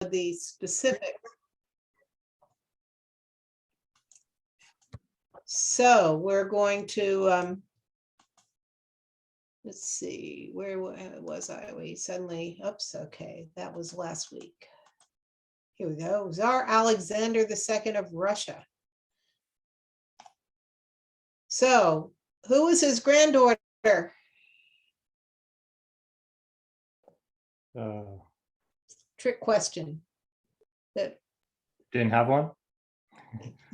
the specifics. So we're going to, let's see, where was I? We suddenly, oops, okay, that was last week. Here we go. Tsar Alexander II of Russia. So who was his granddaughter? Trick question. That Didn't have one?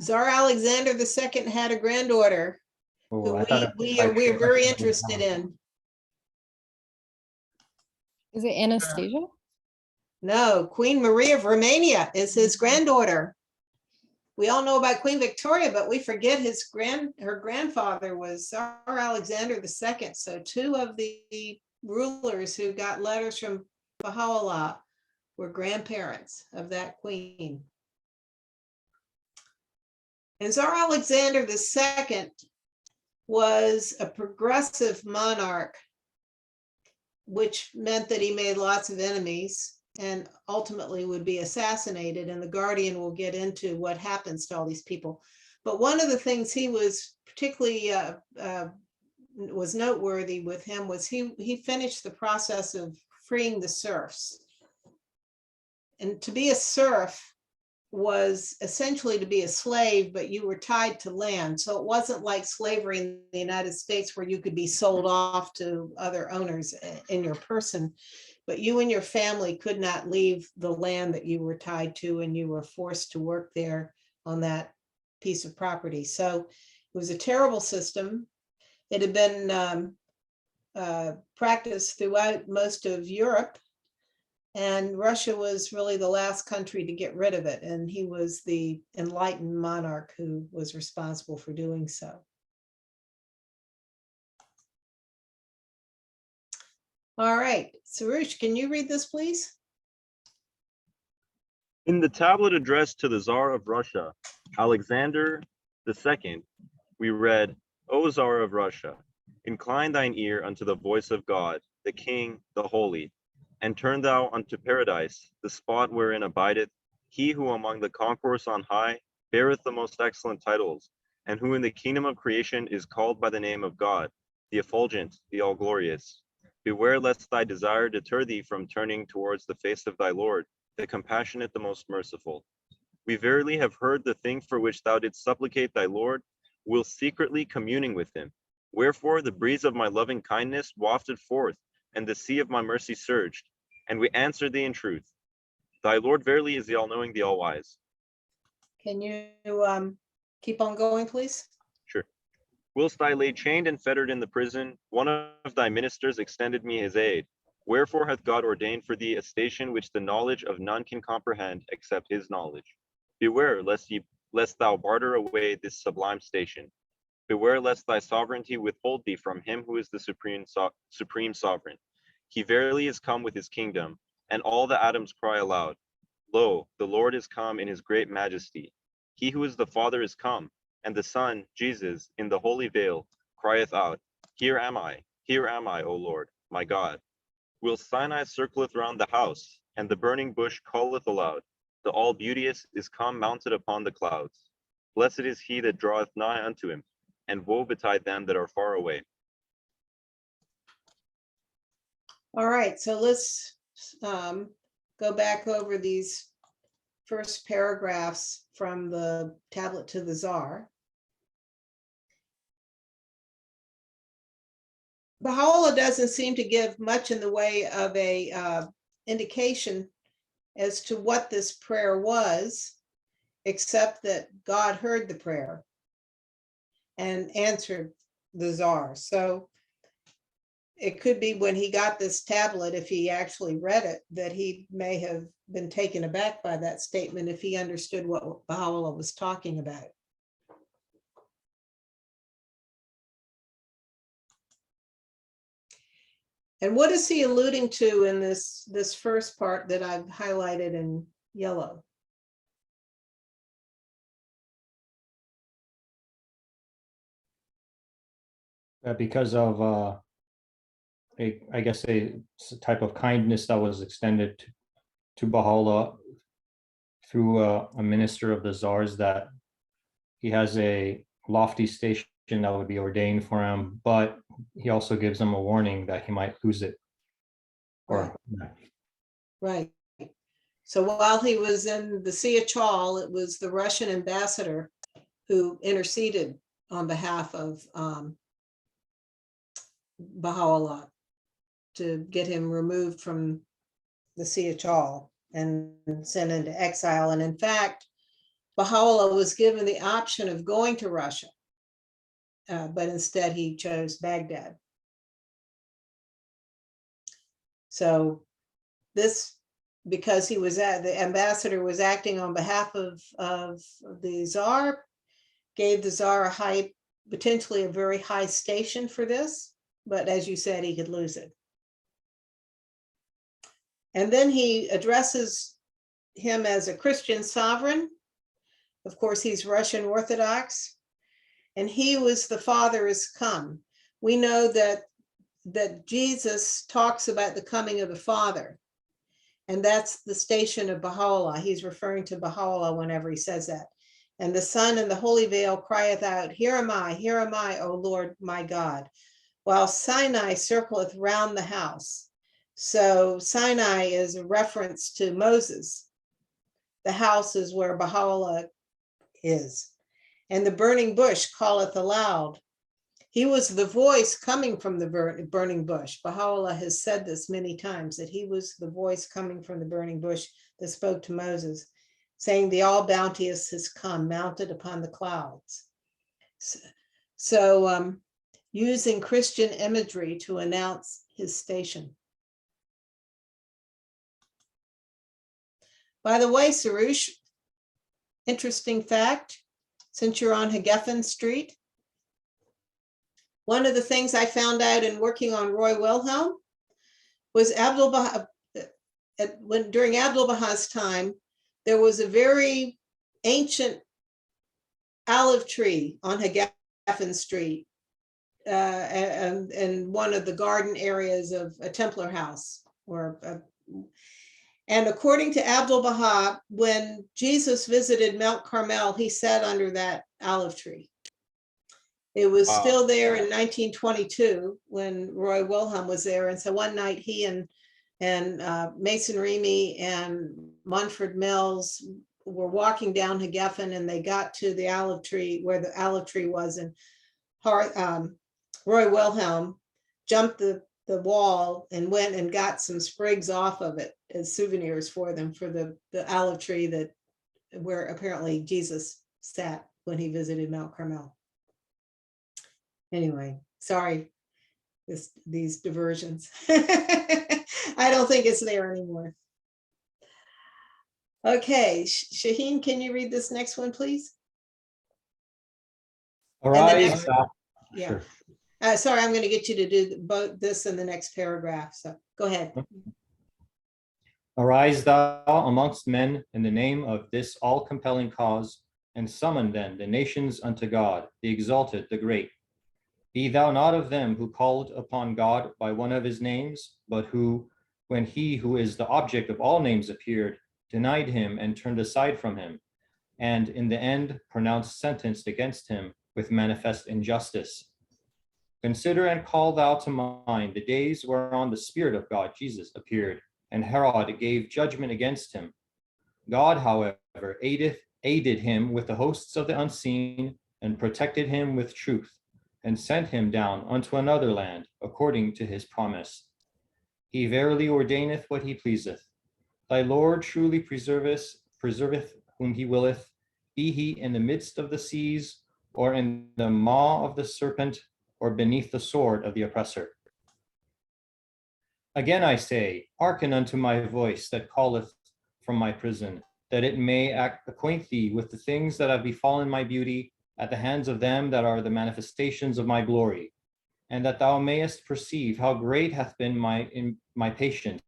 Tsar Alexander II had a granddaughter Oh, who I thought we are very interested in. Is it Anastasia? No, Queen Maria of Romania is his granddaughter. We all know about Queen Victoria, but we forget her grandfather was Tsar Alexander II. So two of the rulers who got letters from Baha'u'llah were grandparents of that queen. And Tsar Alexander II was a progressive monarch, which meant that he made lots of enemies and ultimately would be assassinated. And the Guardian will get into what happens to all these people. But one of the things he was particularly was noteworthy with him was he finished the process of freeing the serfs. And to be a serf was essentially to be a slave, but you were tied to land. So it wasn't like slavery in the United States where you could be sold off to other owners in your person, but you and your family could not leave the land that you were tied to, and you were forced to work there on that piece of property. So it was a terrible system. It had been practiced throughout most of Europe, and Russia was really the last country to get rid of it. And he was the enlightened monarch who was responsible for doing so. All right, Sarush, can you read this, please? In the tablet addressed to the Tsar of Russia, Alexander II, we read, O Tsar of Russia, incline thine ear unto the voice of God, the King, the Holy, and turn thou unto paradise, the spot wherein abideth he who among the concourse on high beareth the most excellent titles, and who in the kingdom of creation is called by the name of God, the effulgent, the all-glorious. Beware lest thy desire deter thee from turning towards the face of thy Lord, the compassionate, the most merciful. We verily have heard the thing for which thou didst supplicate thy Lord, while secretly communing with him. Wherefore the breeze of my loving kindness wafted forth, and the sea of my mercy surged, and we answered thee in truth. Thy Lord verily is the all-knowing, the all-wise. Can you keep on going, please? Sure. Whilst I lay chained and fettered in the prison, one of thy ministers extended me his aid. Wherefore hath God ordained for thee a station which the knowledge of none can comprehend except his knowledge. Beware lest thou barter away this sublime station. Beware lest thy sovereignty withhold thee from him who is the supreme sovereign. He verily is come with his kingdom, and all the atoms cry aloud, Lo, the Lord is come in his great majesty. He who is the Father is come, and the Son, Jesus, in the holy veil, crieth out, Here am I, O Lord, my God. Whilst Sinai circleth round the house, and the burning bush calleth aloud, the all-beauteous is come mounted upon the clouds. Blessed is he that draweth nigh unto him, and woe betide them that are far away. All right, so let's go back over these first paragraphs from the tablet to the Tsar. Baha'u'llah doesn't seem to give much in the way of a indication as to what this prayer was, except that God heard the prayer and answered the Tsar. So it could be when he got this tablet, if he actually read it, that he may have been taken aback by that statement if he understood what Baha'u'llah was talking about. And what is he alluding to in this first part that I've highlighted in yellow? Because of, I guess, a type of kindness that was extended to Baha'u'llah through a minister of the czar's that he has a lofty station that would be ordained for him, but he also gives him a warning that he might lose it. Or Right. So while he was in the Sea of Chal, it was the Russian ambassador who interceded on behalf of Baha'u'llah to get him removed from the Sea of Chal and sent into exile. And in fact, Baha'u'llah was given the option of going to Russia, but instead he chose Baghdad. So this, because he was the ambassador was acting on behalf of the Tsar, gave the Tsar potentially a very high station for this, but as you said, he could lose it. And then he addresses him as a Christian sovereign. Of course, he's Russian Orthodox, and he was the Father is come. We know that Jesus talks about the coming of the Father, and that's the station of Baha'u'llah. He's referring to Baha'u'llah whenever he says that. And the Son and the Holy Veil crieth out, here am I, O Lord my God, while Sinai circleth round the house. So Sinai is a reference to Moses. The house is where Baha'u'llah is. And the burning bush calleth aloud. He was the voice coming from the burning bush. Baha'u'llah has said this many times, that he was the voice coming from the burning bush that spoke to Moses, saying, the all-bounteous has come, mounted upon the clouds. So using Christian imagery to announce his station. By the way, Sarush, interesting fact, since you're on Hogenson Street, one of the things I found out in working on Roy Wilhelm was during Abdul Baha's time, there was a very ancient olive tree on Hogenson Street and one of the garden areas of a Templar house. And according to Abdul Baha, when Jesus visited Mount Carmel, he sat under that olive tree. It was still there in 1922 when Roy Wilhelm was there. And so one night he and Mason Remy and Munford Mills were walking down Hogenson, and they got to the olive tree where the olive tree was, and Roy Wilhelm jumped the wall and went and got some sprigs off of it as souvenirs for them, for the olive tree where apparently Jesus sat when he visited Mount Carmel. Anyway, sorry, these diversions. I don't think it's there anymore. Okay, Shaheen, can you read this next one, please? Arise, Yeah. sure. Sorry, I'm going to get you to do both this and the next paragraph. So go ahead. Arise thou amongst men in the name of this all-compelling cause, and summon then the nations unto God, the exalted, the great. Be thou not of them who called upon God by one of his names, but who, when he who is the object of all names appeared, denied him and turned aside from him, and in the end pronounced sentence against him with manifest injustice. Consider and call thou to mind the days whereon the Spirit of God Jesus appeared, and Herod gave judgment against him. God, however, aided him with the hosts of the unseen, and protected him with truth, and sent him down unto another land, according to his promise. He verily ordaineth what he pleaseth. Thy Lord truly preserveth whom he willeth, be he in the midst of the seas, or in the maw of the serpent, or beneath the sword of the oppressor. Again I say, hearken unto my voice that calleth from my prison, that it may acquaint thee with the things that have befallen my beauty at the hands of them that are the manifestations of my glory, and that thou mayest perceive how great hath been my patience,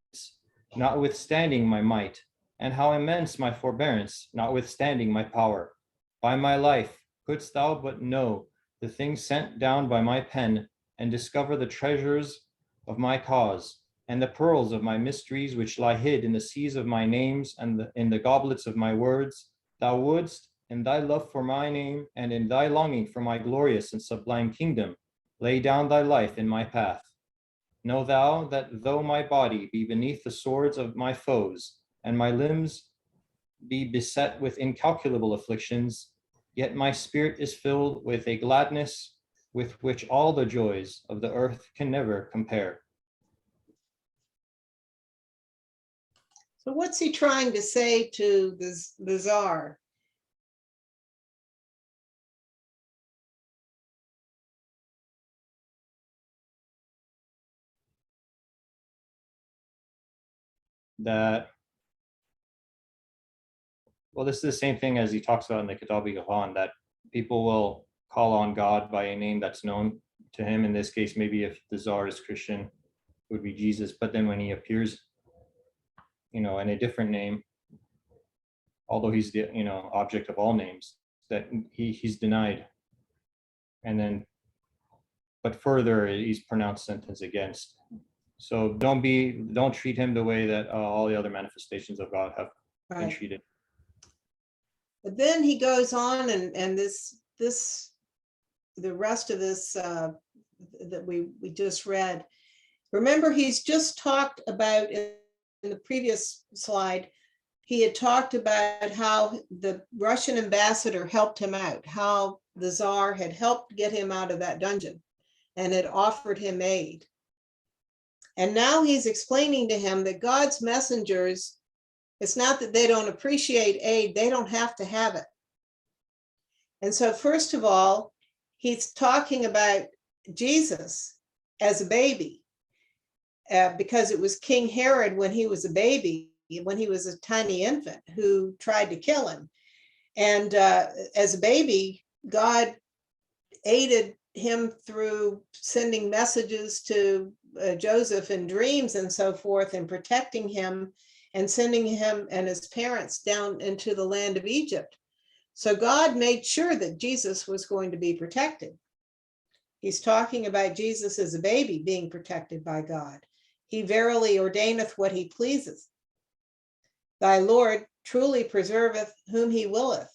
notwithstanding my might, and how immense my forbearance, notwithstanding my power. By my life, couldst thou but know the things sent down by my pen, and discover the treasures of my cause, and the pearls of my mysteries which lie hid in the seas of my names and in the goblets of my words, thou wouldst, in thy love for my name and in thy longing for my glorious and sublime kingdom, lay down thy life in my path. Know thou that though my body be beneath the swords of my foes, and my limbs be beset with incalculable afflictions, yet my spirit is filled with a gladness with which all the joys of the earth can never compare. So what's he trying to say to the czar? That, well, this is the same thing as he talks about in the Kitab al-Quran, that people will call on God by a name that's known to him. In this case, maybe if the czar is Christian, it would be Jesus. But then when he appears, in a different name, although he's the object of all names, that he's denied. And then, but further, he's pronounced sentence against. So don't treat him the way that all the other manifestations of God have been Right. treated. But then he goes on and the rest of this that we just read. Remember, he's just talked about in the previous slide, he had talked about how the Russian ambassador helped him out, how the Tsar had helped get him out of that dungeon and had offered him aid. And now he's explaining to him that God's messengers, it's not that they don't appreciate aid, they don't have to have it. And so first of all, he's talking about Jesus as a baby, because it was King Herod when he was a baby, when he was a tiny infant, who tried to kill him. And as a baby, God aided him through sending messages to Joseph in dreams and so forth, and protecting him and sending him and his parents down into the land of Egypt. So God made sure that Jesus was going to be protected. He's talking about Jesus as a baby being protected by God. He verily ordaineth what he pleaseth. Thy Lord truly preserveth whom he willeth.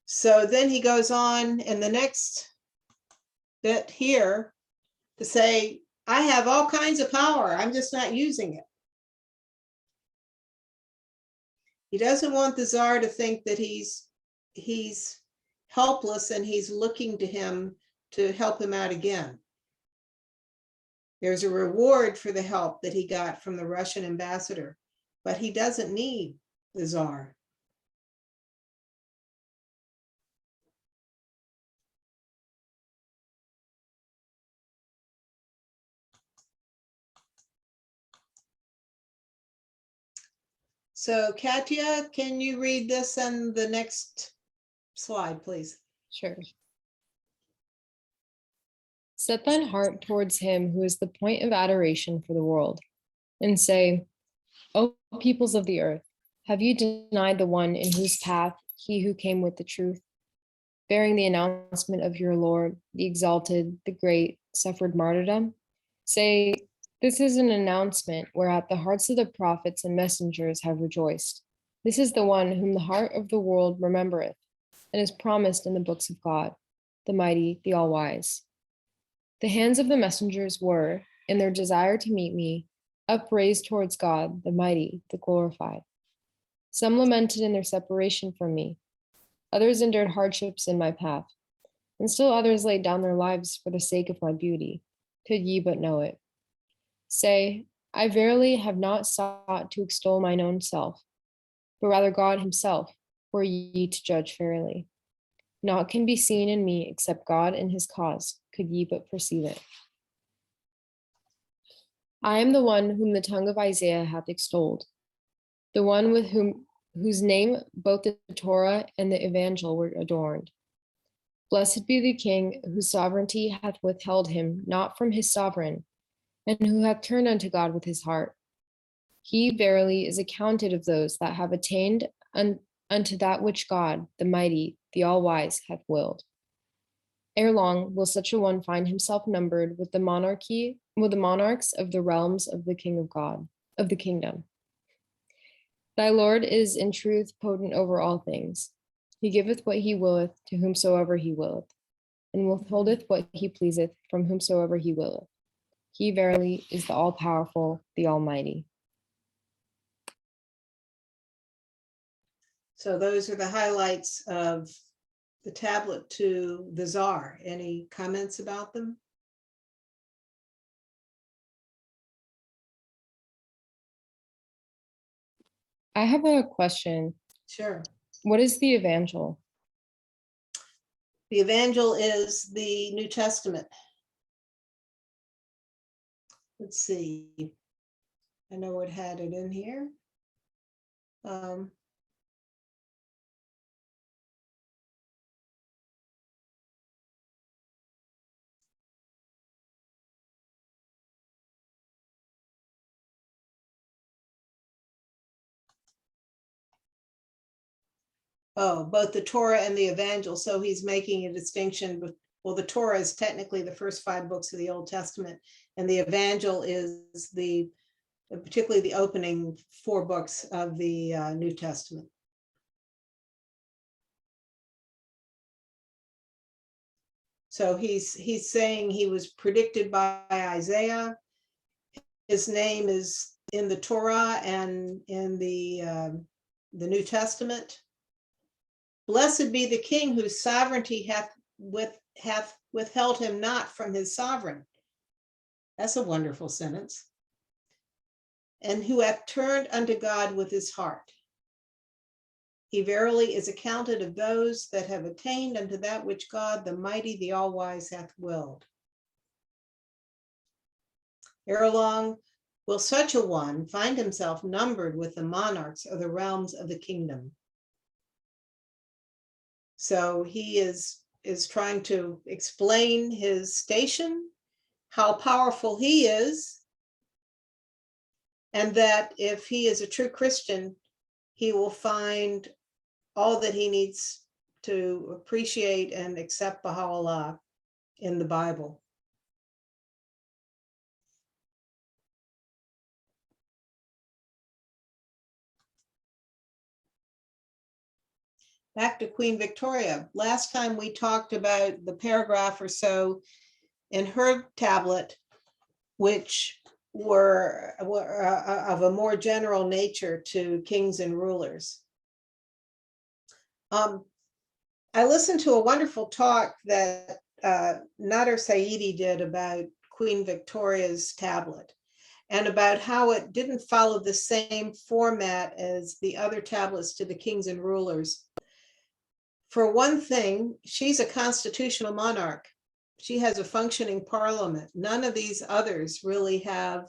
So then he goes on in the next bit here to say, I have all kinds of power, I'm just not using it. He doesn't want the Tsar to think that he's helpless and he's looking to him to help him out again. There's a reward for the help that he got from the Russian ambassador, but he doesn't need the Tsar. So Katya, can you read this on the next slide, please? Sure. Set thine heart towards him who is the point of adoration for the world, and say, O peoples of the earth, have you denied the one in whose path he who came with the truth, bearing the announcement of your Lord, the exalted, the great, suffered martyrdom? Say, this is an announcement whereat the hearts of the prophets and messengers have rejoiced. This is the one whom the heart of the world remembereth, and is promised in the books of God, the mighty, the all-wise. The hands of the messengers were, in their desire to meet me, upraised towards God, the mighty, the glorified. Some lamented in their separation from me. Others endured hardships in my path, and still others laid down their lives for the sake of my beauty. Could ye but know it. Say, I verily have not sought to extol mine own self, but rather God himself, were ye to judge fairly. Naught can be seen in me except God and his cause, could ye but perceive it. I am the one whom the tongue of Isaiah hath extolled, the one with whose name both the Torah and the Evangel were adorned. Blessed be the King whose sovereignty hath withheld him not from his sovereign, and who hath turned unto God with his heart. He verily is accounted of those that have attained unto that which God, the mighty, the all-wise, hath willed. Ere long will such a one find himself numbered with the monarchs of the realms of the King of God, of the kingdom. Thy Lord is in truth potent over all things. He giveth what he willeth to whomsoever he willeth, and withholdeth what he pleaseth from whomsoever he willeth. He verily is the all-powerful, the Almighty. So those are the highlights of the tablet to the Tsar. Any comments about them? I have a question. Sure. What is the Evangel? The Evangel is the New Testament. Let's see. I know it had it in here. Oh, both the Torah and the Evangel. So he's making a distinction with, well, the Torah is technically the first 5 books of the Old Testament, and the Evangel is particularly the opening 4 books of the New Testament. So he's saying he was predicted by Isaiah. His name is in the Torah and in the New Testament. Blessed be the king whose sovereignty hath withheld him not from his sovereign. That's a wonderful sentence. And who hath turned unto God with his heart. He verily is accounted of those that have attained unto that which God, the mighty, the all-wise, hath willed. Ere long will such a one find himself numbered with the monarchs of the realms of the kingdom. So he is trying to explain his station, how powerful he is, and that if he is a true Christian, he will find all that he needs to appreciate and accept Baha'u'llah in the Bible. Back to Queen Victoria. Last time we talked about the paragraph or so in her tablet, which were of a more general nature to kings and rulers. I listened to a wonderful talk that Nader Saidi did about Queen Victoria's tablet and about how it didn't follow the same format as the other tablets to the kings and rulers. For one thing, she's a constitutional monarch. She has a functioning parliament. None of these others really have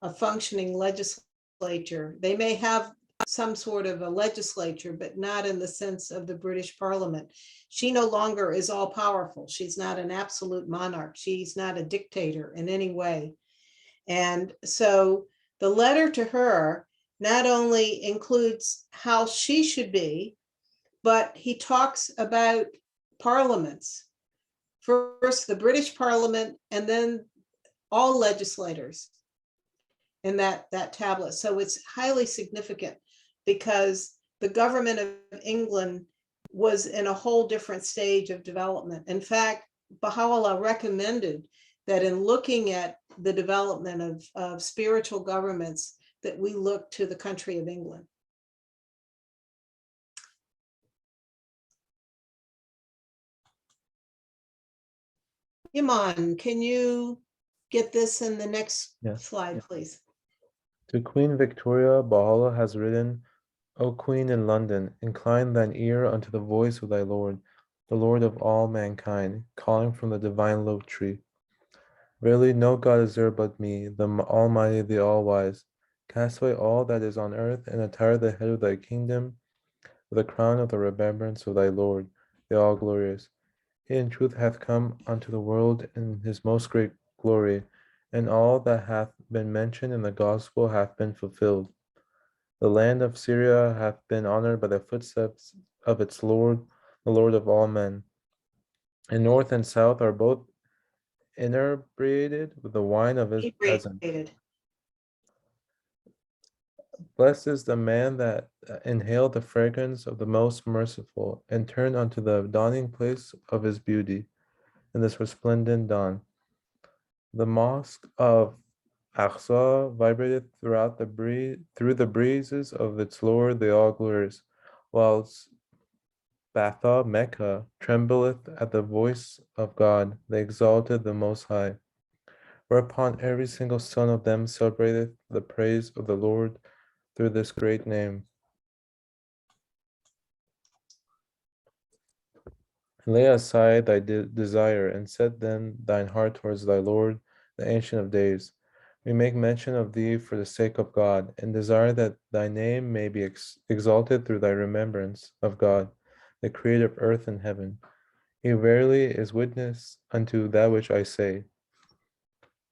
a functioning legislature. They may have some sort of a legislature, but not in the sense of the British Parliament. She no longer is all powerful. She's not an absolute monarch. She's not a dictator in any way. And so the letter to her not only includes how she should be, but he talks about parliaments. First, the British Parliament, and then all legislators in that tablet. So it's highly significant because the government of England was in a whole different stage of development. In fact, Baha'u'llah recommended that in looking at the development of spiritual governments, that we look to the country of England. Iman, can you get this in the next slide, please? To Queen Victoria, Baha'u'llah has written, O Queen in London, incline thine ear unto the voice of thy Lord, the Lord of all mankind, calling from the divine low tree. Verily no God is there but me, the Almighty, the All-Wise. Cast away all that is on earth, and attire the head of thy kingdom with the crown of the remembrance of thy Lord, the All-Glorious. He in truth hath come unto the world in his most great glory, and all that hath been mentioned in the gospel hath been fulfilled. The land of Syria hath been honored by the footsteps of its Lord, the Lord of all men. and north and south are both inebriated with the wine of his presence. Inebriated. Blessed is the man that inhaled the fragrance of the most merciful, and turned unto the dawning place of his beauty in this resplendent dawn. The mosque of Aqsa vibrated through the breezes of its Lord the All Glorious, whilst Batha, Mecca, trembleth at the voice of God, the exalted, the Most High. Whereupon every single son of them celebrateth the praise of the Lord through this great name. Lay aside thy desire, and set then thine heart towards thy Lord, the Ancient of Days. We make mention of thee for the sake of God, and desire that thy name may be exalted through thy remembrance of God, the Creator of earth and heaven. He verily is witness unto that which I say.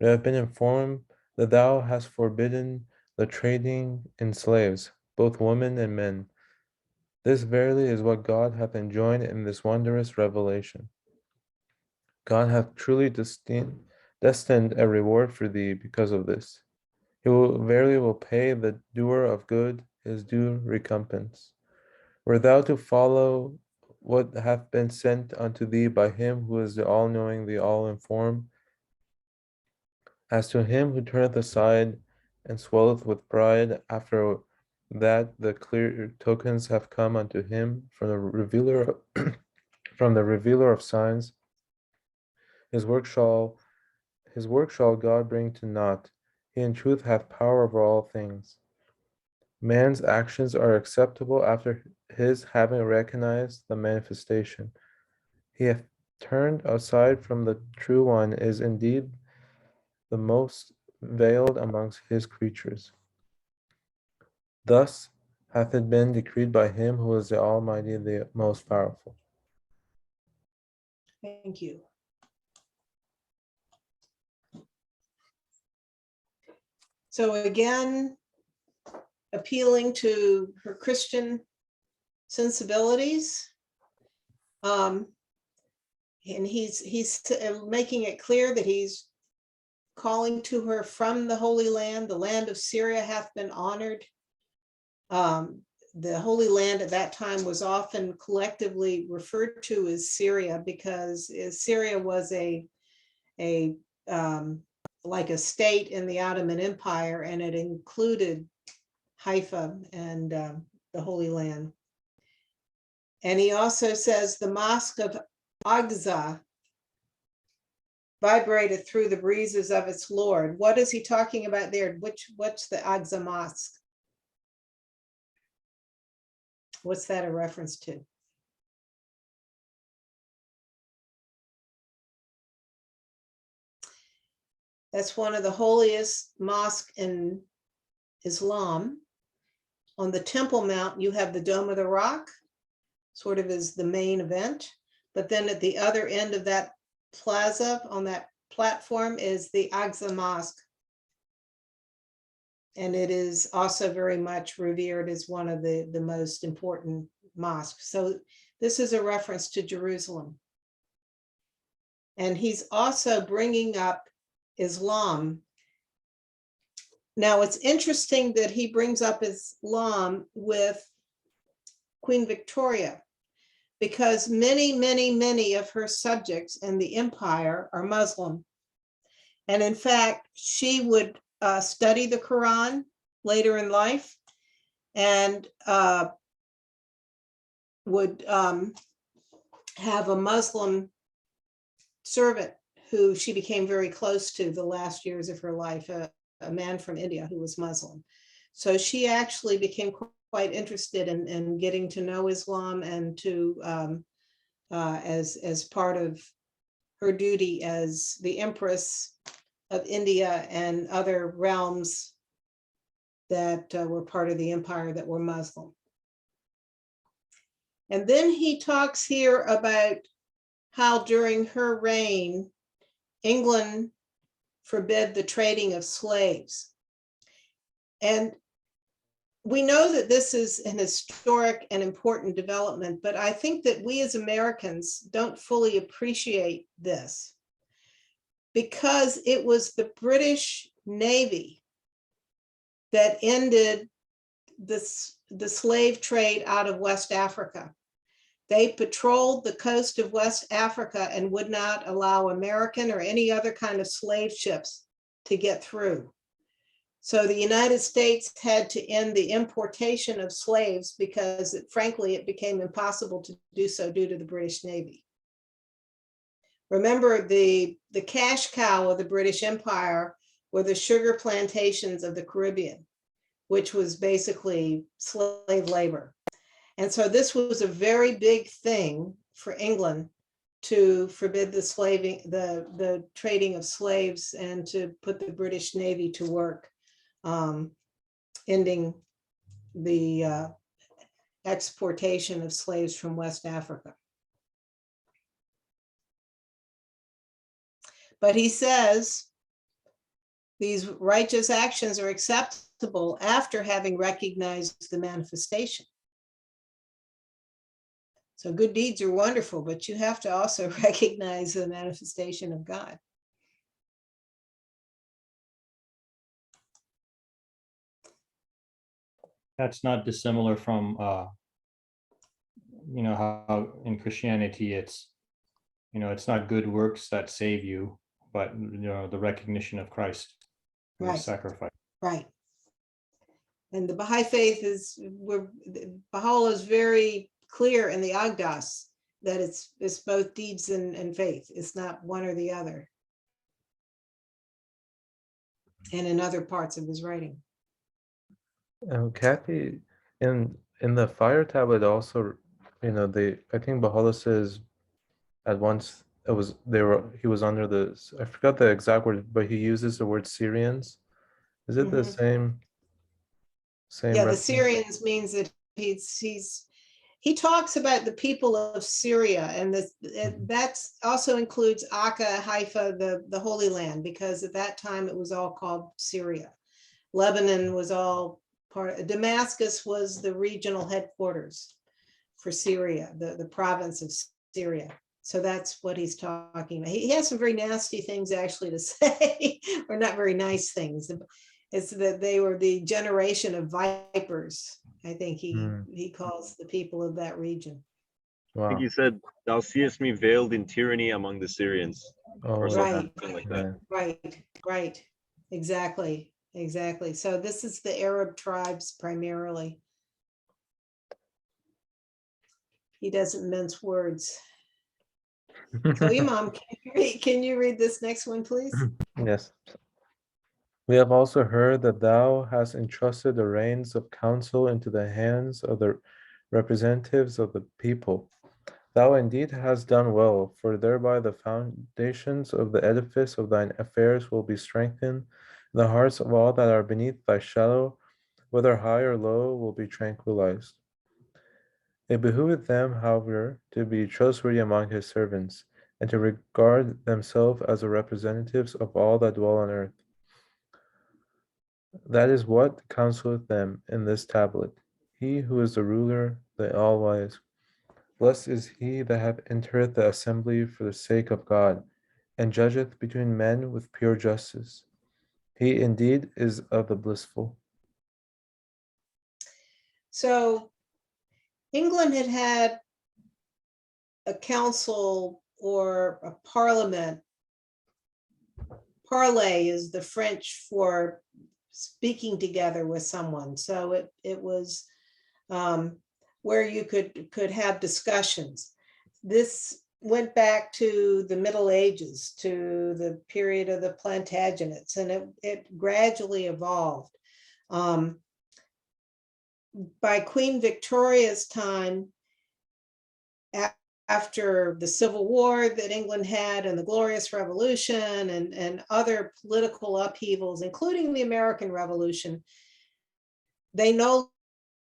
We have been informed that thou hast forbidden the trading in slaves, both women and men. This verily is what God hath enjoined in this wondrous revelation. God hath truly destined a reward for thee because of this. He will pay the doer of good his due recompense. Were thou to follow what hath been sent unto thee by him who is the all-knowing, the all-informed, as to him who turneth aside and swelleth with pride, after that the clear tokens have come unto him from the revealer of signs, his work shall God bring to naught. He in truth hath power over all things. Man's actions are acceptable after his having recognized the manifestation. He hath turned aside from the true one, is indeed the most veiled amongst his creatures. Thus hath it been decreed by him who is the Almighty, the most powerful. Thank you. So again, appealing to her Christian sensibilities. And he's making it clear that he's calling to her from the Holy Land. The land of Syria hath been honored. The Holy Land at that time was often collectively referred to as Syria because Syria was like a state in the Ottoman Empire, and it included Haifa and the Holy Land. And he also says the Mosque of Aqsa vibrated through the breezes of its Lord. What is he talking about there? What's the Aqsa Mosque? What's that a reference to? That's one of the holiest mosques in Islam. On the Temple Mount, you have the Dome of the Rock, sort of as the main event. But then at the other end of that plaza, on that platform, is the Aqsa Mosque. And it is also very much revered as one of the most important mosques. So this is a reference to Jerusalem. And he's also bringing up Islam. Now, it's interesting that he brings up Islam with Queen Victoria, because many of her subjects in the empire are Muslim. And in fact, she would study the Quran later in life and would have a Muslim servant who she became very close to the last years of her life, a man from India who was Muslim. So she actually became quite interested in getting to know Islam and to as part of her duty as the Empress of India and other realms that were part of the empire that were Muslim. And then he talks here about how during her reign, England forbid the trading of slaves. And we know that this is an historic and important development, but I think that we as Americans don't fully appreciate this because it was the British Navy that ended the slave trade out of West Africa. They patrolled the coast of West Africa and would not allow American or any other kind of slave ships to get through. So the United States had to end the importation of slaves because, frankly, it became impossible to do so due to the British Navy. Remember, the cash cow of the British Empire were the sugar plantations of the Caribbean, which was basically slave labor. And so this was a very big thing for England to forbid the trading of slaves and to put the British Navy to work, ending the exportation of slaves from West Africa. But he says these righteous actions are acceptable after having recognized the manifestation. So good deeds are wonderful, but you have to also recognize the manifestation of God. That's not dissimilar from, how in Christianity it's not good works that save you, but the recognition of Christ and his Right. sacrifice. Right. And the Baha'i faith Baha'u'llah is very clear in the Agdas that it's both deeds and faith. It's not one or the other. And in other parts of his writing. Kathy, in the fire tablet also, I think Baha'u'llah says at once he was under I forgot the exact word, but he uses the word Syrians. Is it the same Yeah, the reference? Syrians means that he talks about the people of Syria, and that also includes Akka, Haifa, the Holy Land, because at that time it was all called Syria. Lebanon was all Damascus was the regional headquarters for Syria, the province of Syria. So that's what he's talking about. He has some very nasty things actually to say, or not very nice things. It's that they were the generation of vipers. I think he calls the people of that region. I Wow. think he said, "Thou seest me veiled in tyranny among the Syrians," or Oh, Right. something like that. Right. Exactly. So this is the Arab tribes primarily. He doesn't mince words. So Imam, can you read this next one, please? Yes. We have also heard that thou hast entrusted the reins of counsel into the hands of the representatives of the people. Thou indeed hast done well, for thereby the foundations of the edifice of thine affairs will be strengthened, and the hearts of all that are beneath thy shadow, whether high or low, will be tranquilized. It behooveth them, however, to be trustworthy among his servants, and to regard themselves as the representatives of all that dwell on earth. That is what counseleth them in this tablet. He who is the ruler, the all-wise. Blessed is he that entereth the assembly for the sake of God, and judgeth between men with pure justice. He indeed is of the blissful. So England had a council or a parliament. Parley is the French for speaking together with someone. So it was where you could have discussions. This went back to the Middle Ages, to the period of the Plantagenets, and it gradually evolved. By Queen Victoria's time, after the Civil War that England had and the Glorious Revolution and other political upheavals, including the American Revolution, they no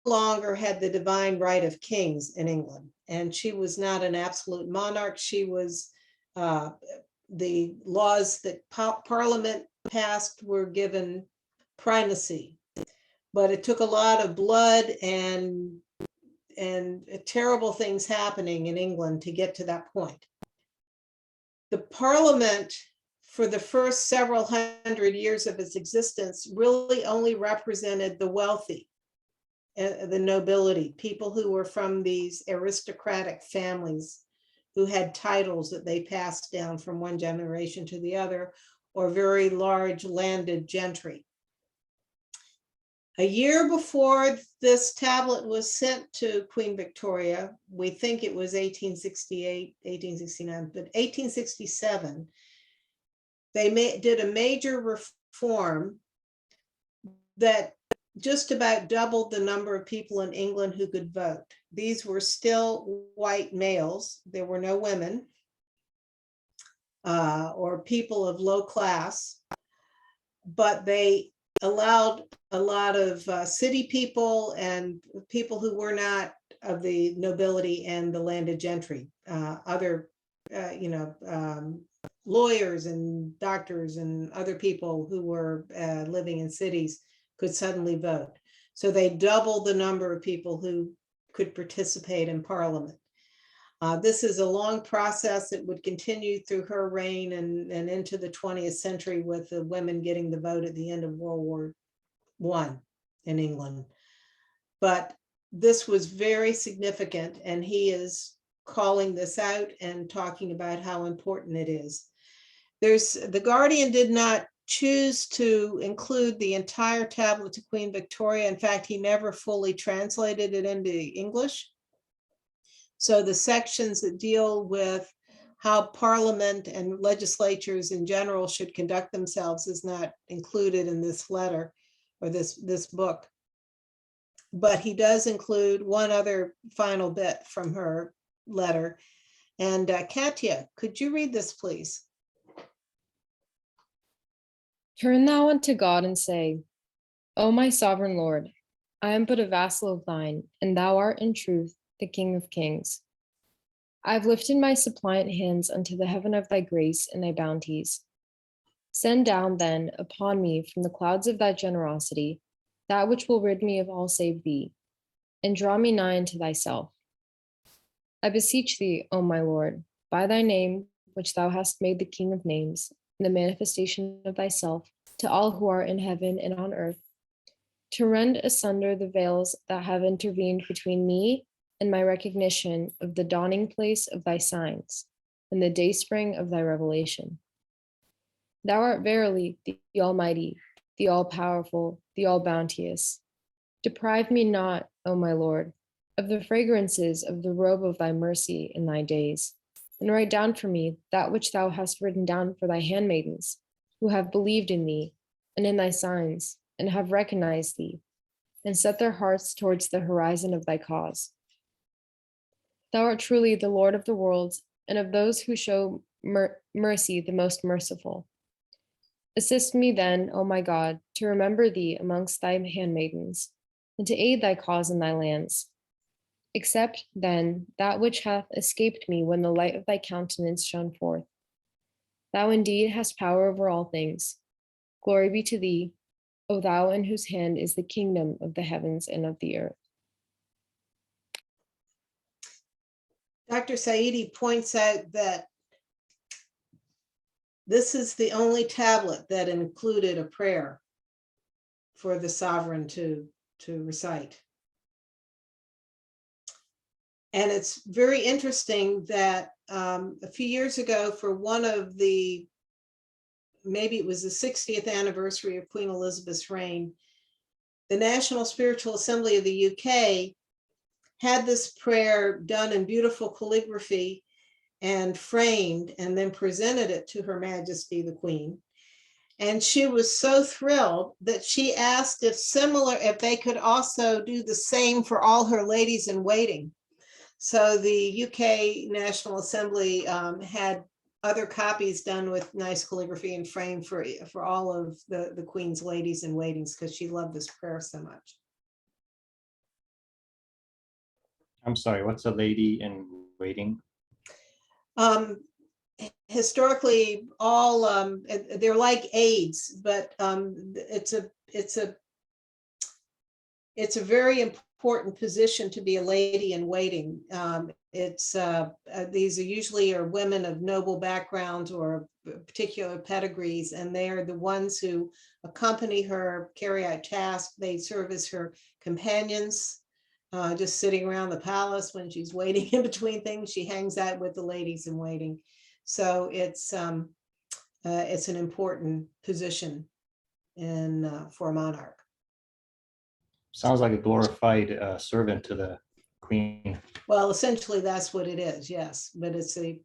longer had the divine right of kings in England. And she was not an absolute monarch. She was, the laws that Parliament passed were given primacy but it took a lot of blood and terrible things happening in England to get to that point. The Parliament, for the first several hundred years of its existence, really only represented the wealthy, the nobility, people who were from these aristocratic families who had titles that they passed down from one generation to the other, or very large landed gentry. A year before this tablet was sent to Queen Victoria, we think it was 1868, 1869, but 1867, they did a major reform that just about doubled the number of people in England who could vote. These were still white males. There were no women or people of low class, but they allowed a lot of city people and people who were not of the nobility and the landed gentry, other, lawyers and doctors and other people who were living in cities could suddenly vote. So they doubled the number of people who could participate in Parliament. This is a long process. It would continue through her reign and into the 20th century, with the women getting the vote at the end of World War I in England. But this was very significant, and he is calling this out and talking about how important it is. The Guardian did not choose to include the entire tablet to Queen Victoria. In fact, he never fully translated it into English. So the sections that deal with how Parliament and legislatures in general should conduct themselves is not included in this letter or this book. But he does include one other final bit from her letter. And Katya, could you read this, please? Turn thou unto God and say, O my sovereign Lord, I am but a vassal of thine, and thou art in truth the King of kings. I have lifted my suppliant hands unto the heaven of thy grace and thy bounties. Send down then upon me from the clouds of thy generosity that which will rid me of all save thee, and draw me nigh unto thyself. I beseech thee, O my Lord, by thy name, which thou hast made the King of names, and the manifestation of thyself to all who are in heaven and on earth, to rend asunder the veils that have intervened between me and my recognition of the dawning place of thy signs and the dayspring of thy revelation. Thou art verily the Almighty, the All-Powerful, the All-Bounteous. Deprive me not, O my Lord, of the fragrances of the robe of thy mercy in thy days, and write down for me that which thou hast written down for thy handmaidens, who have believed in thee and in thy signs, and have recognized thee, and set their hearts towards the horizon of thy cause. Thou art truly the Lord of the worlds, and of those who show mercy the most merciful. Assist me then, O my God, to remember thee amongst thy handmaidens, and to aid thy cause in thy lands. Accept, then, that which hath escaped me when the light of thy countenance shone forth. Thou indeed hast power over all things. Glory be to thee, O thou in whose hand is the kingdom of the heavens and of the earth. Dr. Saidi points out that this is the only tablet that included a prayer for the sovereign to recite. And it's very interesting that a few years ago, for one of the, maybe it was the 60th anniversary of Queen Elizabeth's reign, the National Spiritual Assembly of the UK had this prayer done in beautiful calligraphy and framed, and then presented it to Her Majesty the Queen. And she was so thrilled that she asked if they could also do the same for all her ladies in waiting. So the UK National Assembly had other copies done with nice calligraphy and framed for all of the Queen's ladies in waitings, because she loved this prayer so much. I'm sorry, what's a lady in waiting? Historically, all they're like aids, but it's a it's a very important position to be a lady in waiting. These are usually are women of noble backgrounds or particular pedigrees, and they are the ones who accompany her, carry out tasks. They serve as her companions, just sitting around the palace when she's waiting in between things. She hangs out with the ladies in waiting. So it's an important position for a monarch. Sounds like a glorified servant to the queen. Well, essentially, that's what it is, yes, but it's a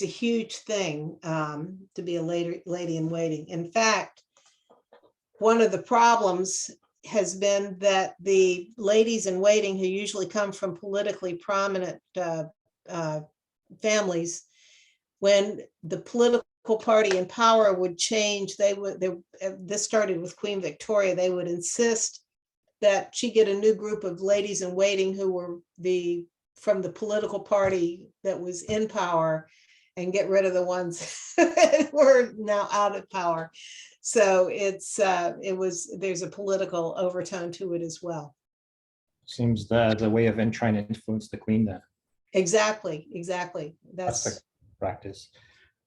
huge thing to be a lady in waiting. In fact, one of the problems has been that the ladies in waiting, who usually come from politically prominent families, when the political party in power would change, this started with Queen Victoria, they would insist that she get a new group of ladies in waiting who were from the political party that was in power, and get rid of the ones that were now out of power. So there's a political overtone to it as well. Seems that the way of trying to influence the queen then. Exactly. That's the practice.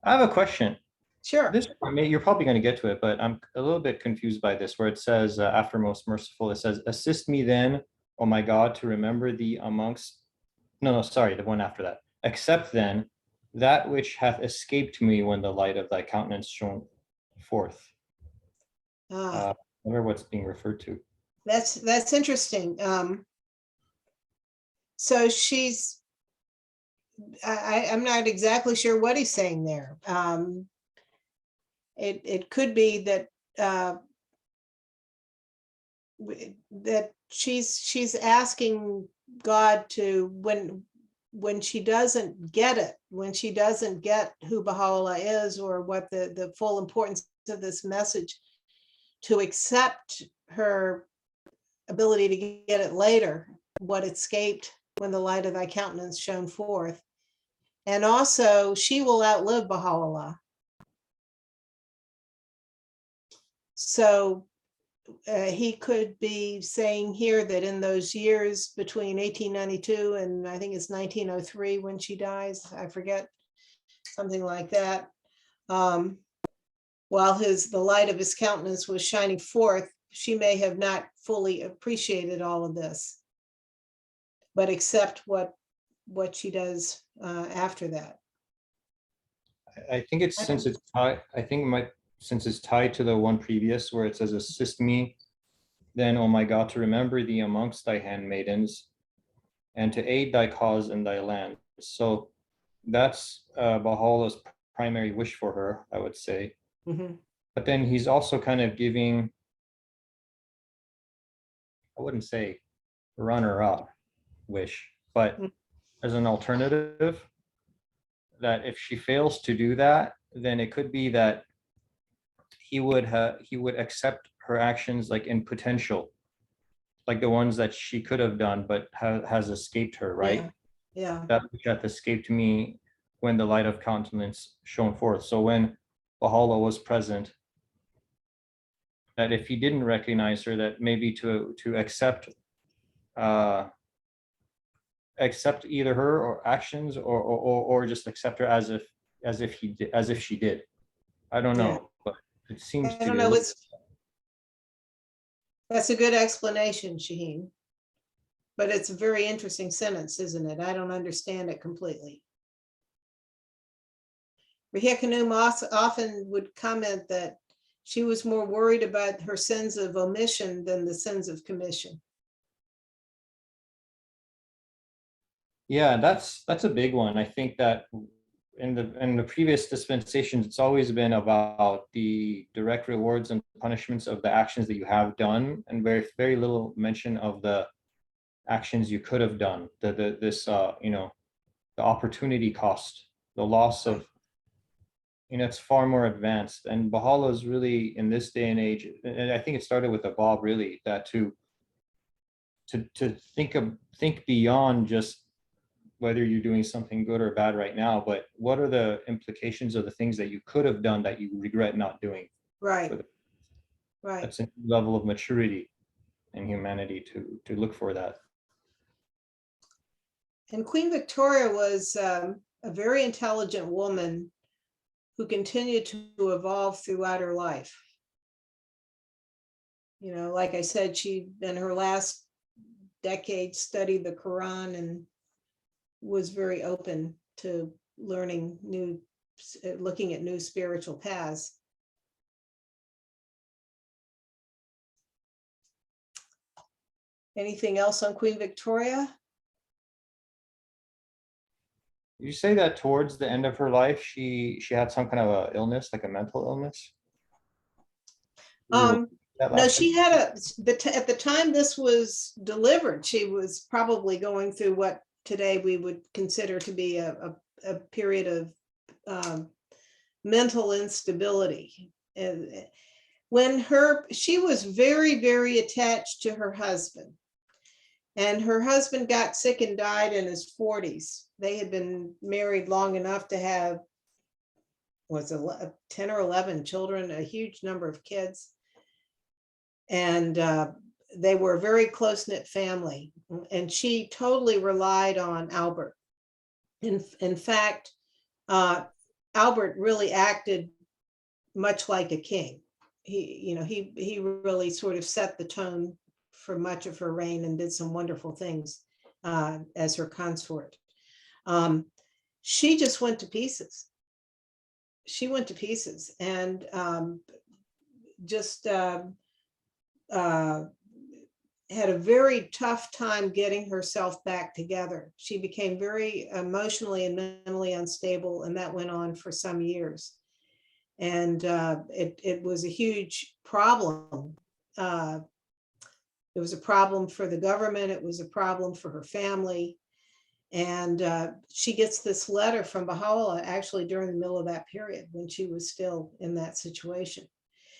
I have a question. Sure. You're probably going to get to it, but I'm a little bit confused by this, where it says, after most merciful, it says, assist me then, oh my God, to remember thee amongst, no, sorry, the one after that. Accept then that which hath escaped me when the light of thy countenance shone forth. I wonder what's being referred to. That's interesting. So I'm not exactly sure what he's saying there. It could be that that she's asking God to, when she doesn't get it, when she doesn't get who Baha'u'llah is, or what the full importance of this message, to accept her ability to get it later, what escaped when the light of thy countenance shone forth. And also, she will outlive Baha'u'llah. So he could be saying here that in those years between 1892 and I think it's 1903 when she dies, I forget, something like that, while the light of his countenance was shining forth, she may have not fully appreciated all of this, but accept what she does after that. I think it's since it's tied. I think since it's tied to the one previous where it says, assist me then, oh my God, to remember thee amongst thy handmaidens, and to aid thy cause in thy land. So that's Baha'u'llah's primary wish for her, I would say. Mm-hmm. But then he's also kind of giving, I wouldn't say runner-up wish, but as an alternative, that if she fails to do that, then it could be that he would accept her actions like in potential, like the ones that she could have done but has escaped her, right? Yeah. That which hath escaped me when the light of countenance shone forth. So when Baha'u'llah was present, that if he didn't recognize her, that maybe to accept either her or actions, or just accept her as if she did. I don't know, but it seems to be. That's a good explanation, Shaheen. But it's a very interesting sentence, isn't it? I don't understand it completely. Rahia Khanum often would comment that she was more worried about her sins of omission than the sins of commission. Yeah, that's a big one. I think that in the previous dispensations, it's always been about the direct rewards and punishments of the actions that you have done, and very little mention of the actions you could have done. The opportunity cost, the loss of, it's far more advanced. And Baha'u'llah is really, in this day and age, and I think it started with the Bab, really, that to think beyond just whether you're doing something good or bad right now, but what are the implications of the things that you could have done that you regret not doing? Right. That's a level of maturity. in humanity to look for that. And Queen Victoria was a very intelligent woman who continued to evolve throughout her life. You know, like I said, she in her last decade studied the Quran and was very open to learning new, looking at new spiritual paths. Anything else on Queen Victoria? You say that towards the end of her life, she had some kind of a illness, like a mental illness? That No, last she bit? had at the time this was delivered, she was probably going through what today we would consider to be a period of mental instability. And when she was very, very attached to her husband. And her husband got sick and died in his 40s. They had been married long enough to have, was it 10 or 11 children, a huge number of kids. And they were a very close-knit family. And she totally relied on Albert. In fact, Albert really acted much like a king. He really sort of set the tone for much of her reign and did some wonderful things as her consort. She just went to pieces. She went to pieces and just had a very tough time getting herself back together. She became very emotionally and mentally unstable, and that went on for some years. And it was a huge problem. It was a problem for the government. It was a problem for her family. And she gets this letter from Baha'u'llah actually during the middle of that period when she was still in that situation.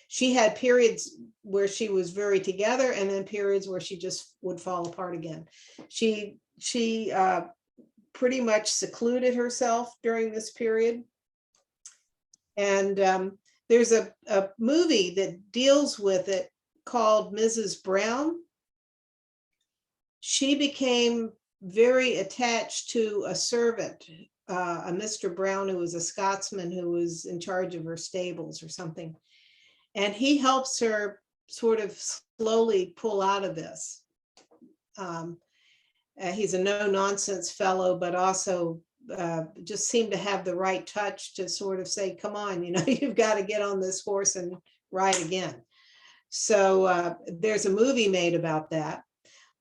She had periods where she was very together and then periods where she just would fall apart again. She pretty much secluded herself during this period. And there's a movie that deals with it called Mrs. Brown. She became very attached to a servant, a Mr. Brown, who was a Scotsman who was in charge of her stables or something. And he helps her sort of slowly pull out of this. He's a no-nonsense fellow, but also just seemed to have the right touch to sort of say, come on, you've got to get on this horse and ride again. So there's a movie made about that.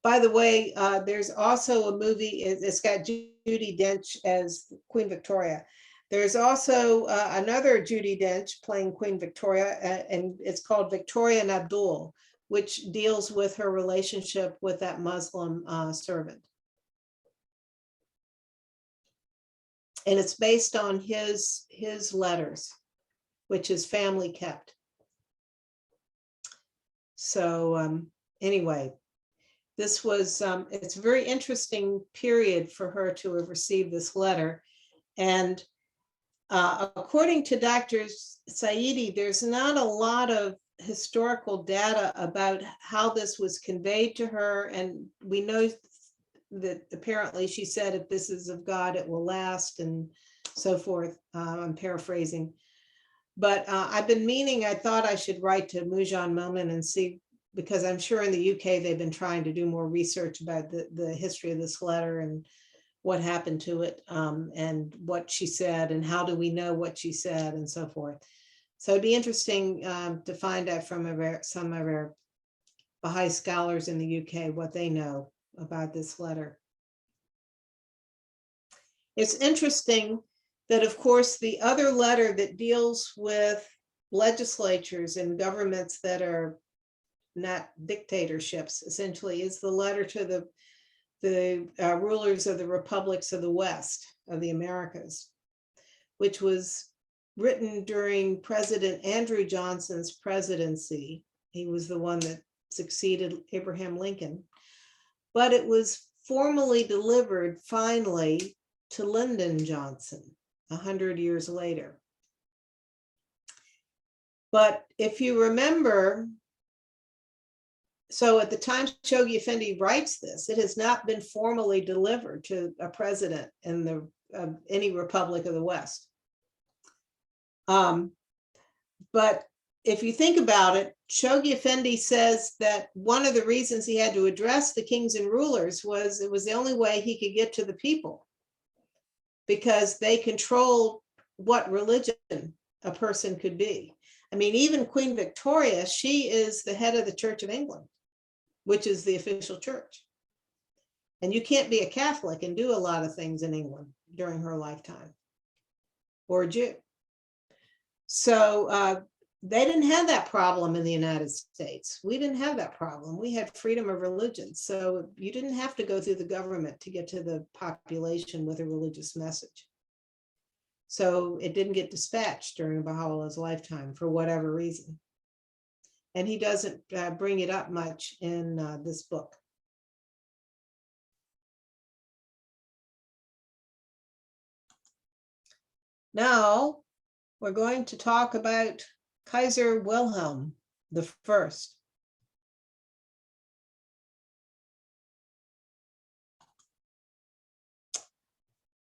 By the way, there's also a movie, it's got Judi Dench as Queen Victoria. There's also another Judi Dench playing Queen Victoria, and it's called Victoria and Abdul, which deals with her relationship with that Muslim servant. And it's based on his letters, which his family kept. So anyway, this was, it's a very interesting period for her to have received this letter. And according to Dr. Saidi, there's not a lot of historical data about how this was conveyed to her. And we know that apparently she said, if this is of God, it will last, and so forth. I'm paraphrasing. But I've been meaning, I thought I should write to Mujan Momin and see, because I'm sure in the UK they've been trying to do more research about the history of this letter and what happened to it, and what she said, and how do we know what she said, and so forth. So it'd be interesting to find out from some of our Baha'i scholars in the UK what they know about this letter. It's interesting that, of course, the other letter that deals with legislatures and governments that are not dictatorships, essentially, is the letter to the rulers of the republics of the West, of the Americas, which was written during President Andrew Johnson's presidency. He was the one that succeeded Abraham Lincoln. But it was formally delivered finally to Lyndon Johnson 100 years later. But if you remember, So at the time Shoghi Effendi writes this, it has not been formally delivered to a president in the any republic of the West. But if you think about it, Shoghi Effendi says that one of the reasons he had to address the kings and rulers was it was the only way he could get to the people, because they controlled what religion a person could be. I mean, even Queen Victoria, she is the head of the Church of England, which is the official church. And you can't be a Catholic and do a lot of things in England during her lifetime, or a Jew. So they didn't have that problem in the United States. We didn't have that problem. We had freedom of religion. So you didn't have to go through the government to get to the population with a religious message. So it didn't get dispatched during Baha'u'llah's lifetime for whatever reason. And he doesn't bring it up much in this book. Now we're going to talk about Kaiser Wilhelm I.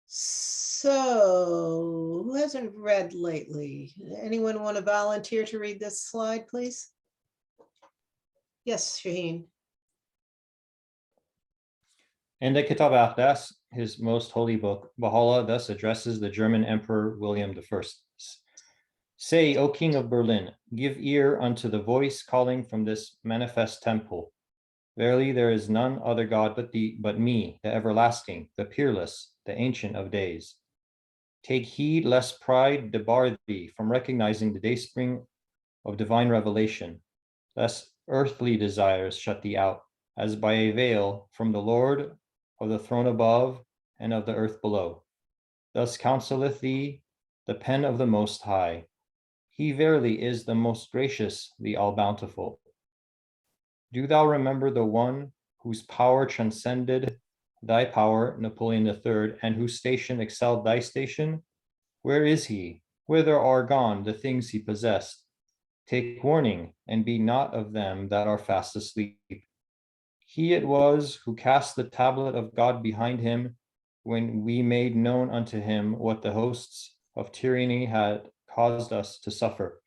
So who hasn't read lately? Anyone want to volunteer to read this slide, please? Yes, Shaheen. In the Kitab al-Aqdas, his most holy book, Baha'u'llah thus addresses the German Emperor William I. Say, O King of Berlin, give ear unto the voice calling from this manifest temple. Verily, there is none other God but me, the everlasting, the peerless, the ancient of days. Take heed lest pride debar thee from recognizing the dayspring of divine revelation, lest earthly desires shut thee out, as by a veil, from the Lord of the throne above and of the earth below. Thus counseleth thee the pen of the Most High. He verily is the most gracious, the all-bountiful. Do thou remember the one whose power transcended thy power, Napoleon III, and whose station excelled thy station? Where is he? Whither are gone the things he possessed? Take warning, and be not of them that are fast asleep. He it was who cast the tablet of God behind him, when we made known unto him what the hosts of tyranny had caused us to suffer.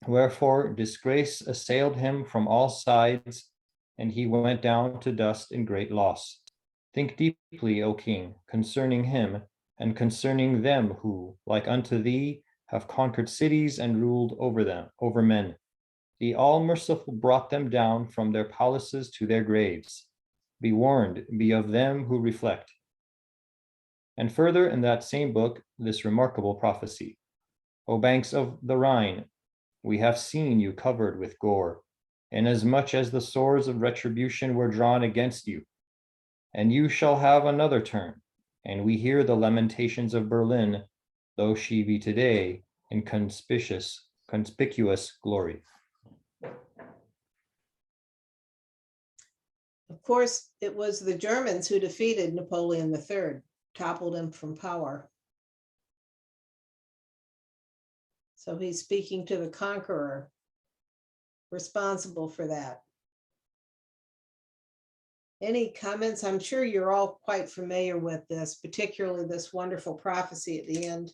Wherefore disgrace assailed him from all sides, and he went down to dust in great loss. Think deeply, O King, concerning him, and concerning them who, like unto thee, have conquered cities and ruled over men. The All-Merciful brought them down from their palaces to their graves. Be warned, be of them who reflect. And further in that same book, this remarkable prophecy. O banks of the Rhine, we have seen you covered with gore, inasmuch as the swords of retribution were drawn against you. And you shall have another turn, and we hear the lamentations of Berlin, though she be today in conspicuous glory. Of course, it was the Germans who defeated Napoleon III, toppled him from power. So he's speaking to the conqueror responsible for that. Any comments? I'm sure you're all quite familiar with this, particularly this wonderful prophecy at the end.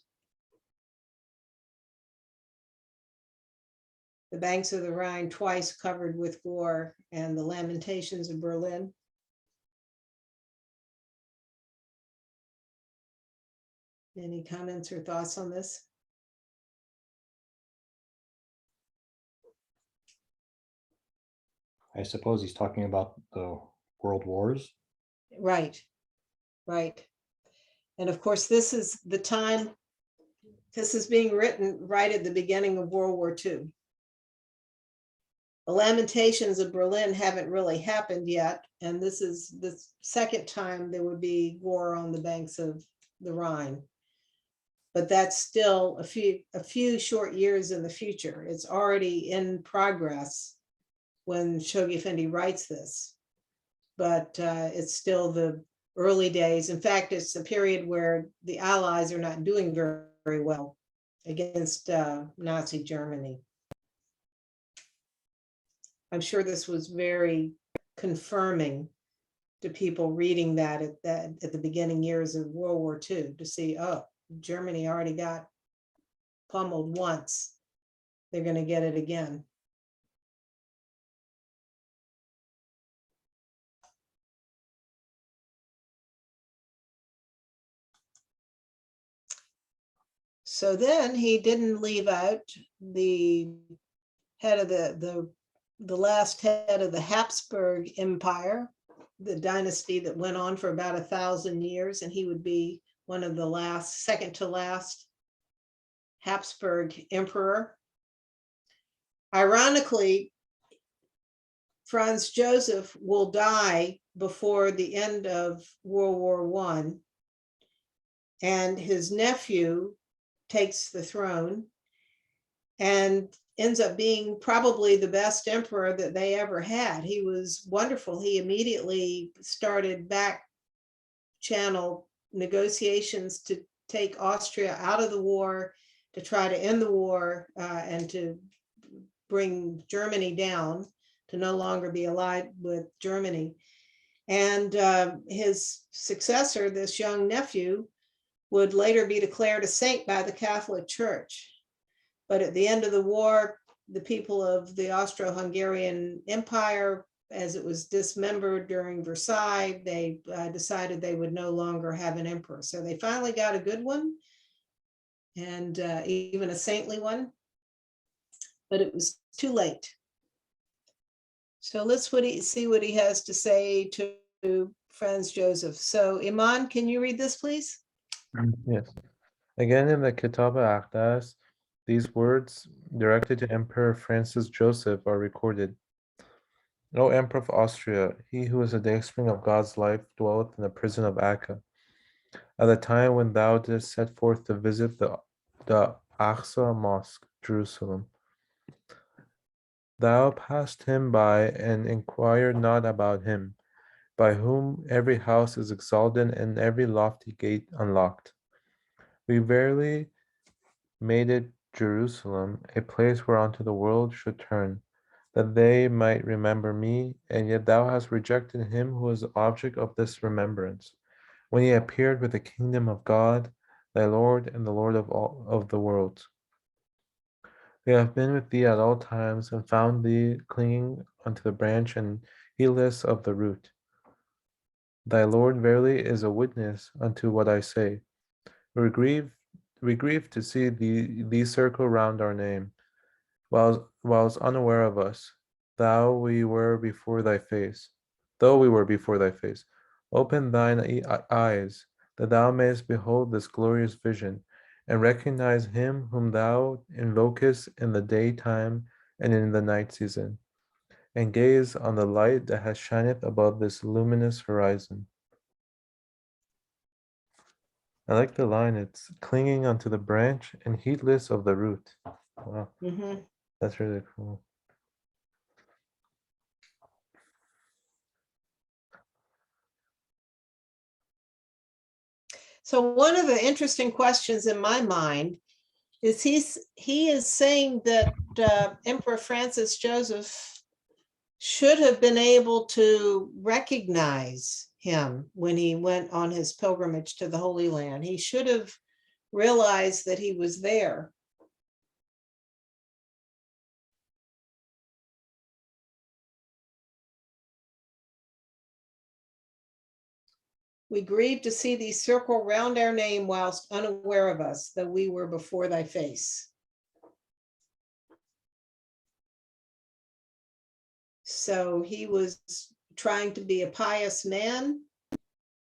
The banks of the Rhine twice covered with gore, and the lamentations of Berlin. Any comments or thoughts on this? I suppose he's talking about the world wars. Right, right. And of course, this is the time, this is being written right at the beginning of World War II. The lamentations of Berlin haven't really happened yet, and this is the second time there would be war on the banks of the Rhine. But that's still a few short years in the future. It's already in progress when Shoghi Effendi writes this, but it's still the early days. In fact, it's a period where the Allies are not doing very, very well against Nazi Germany. I'm sure this was very confirming to people reading that at the beginning years of World War II, to see, oh, Germany already got pummeled once. They're going to get it again. So then he didn't leave out the head of the last head of the Habsburg Empire, the dynasty that went on for about 1,000 years, and he would be one of the last, second to last Habsburg emperor. Ironically, Franz Joseph will die before the end of World War I, and his nephew takes the throne and ends up being probably the best emperor that they ever had. He was wonderful. He immediately started back channel negotiations to take Austria out of the war, to try to end the war, and to bring Germany down, to no longer be allied with Germany. And his successor, this young nephew, would later be declared a saint by the Catholic Church. But at the end of the war, the people of the Austro-Hungarian Empire, as it was dismembered during Versailles, they decided they would no longer have an emperor. So they finally got a good one, and even a saintly one, but it was too late. So let's see what he has to say to Franz Joseph. So Iman, can you read this, please? Yes. Again, in the Kitab al-Aqdas, these words directed to Emperor Francis Joseph are recorded. O Emperor of Austria, he who is the dayspring of God's life dwelleth in the prison of Akka. At the time when thou didst set forth to visit the Aqsa Mosque, Jerusalem, thou passed him by and inquired not about him, by whom every house is exalted and every lofty gate unlocked. We verily made it Jerusalem, a place whereunto the world should turn, that they might remember me, and yet thou hast rejected him who is the object of this remembrance, when he appeared with the kingdom of God, thy Lord, and the Lord of all of the world. We have been with thee at all times, and found thee clinging unto the branch and heedless of the root. Thy Lord verily is a witness unto what I say. We grieve to see thee circle round our name, whilst unaware of us, though we were before thy face. Open thine eyes, that thou mayest behold this glorious vision, and recognize him whom thou invokest in the daytime and in the night season, and gaze on the light that has shineth above this luminous horizon. I like the line, it's clinging onto the branch and heedless of the root. Wow, that's really cool. So one of the interesting questions in my mind is he is saying that Emperor Francis Joseph should have been able to recognize him when he went on his pilgrimage to the Holy Land. He should have realized that he was there. We grieve to see thee circle round our name whilst unaware of us, though we were before thy face. So he was trying to be a pious man,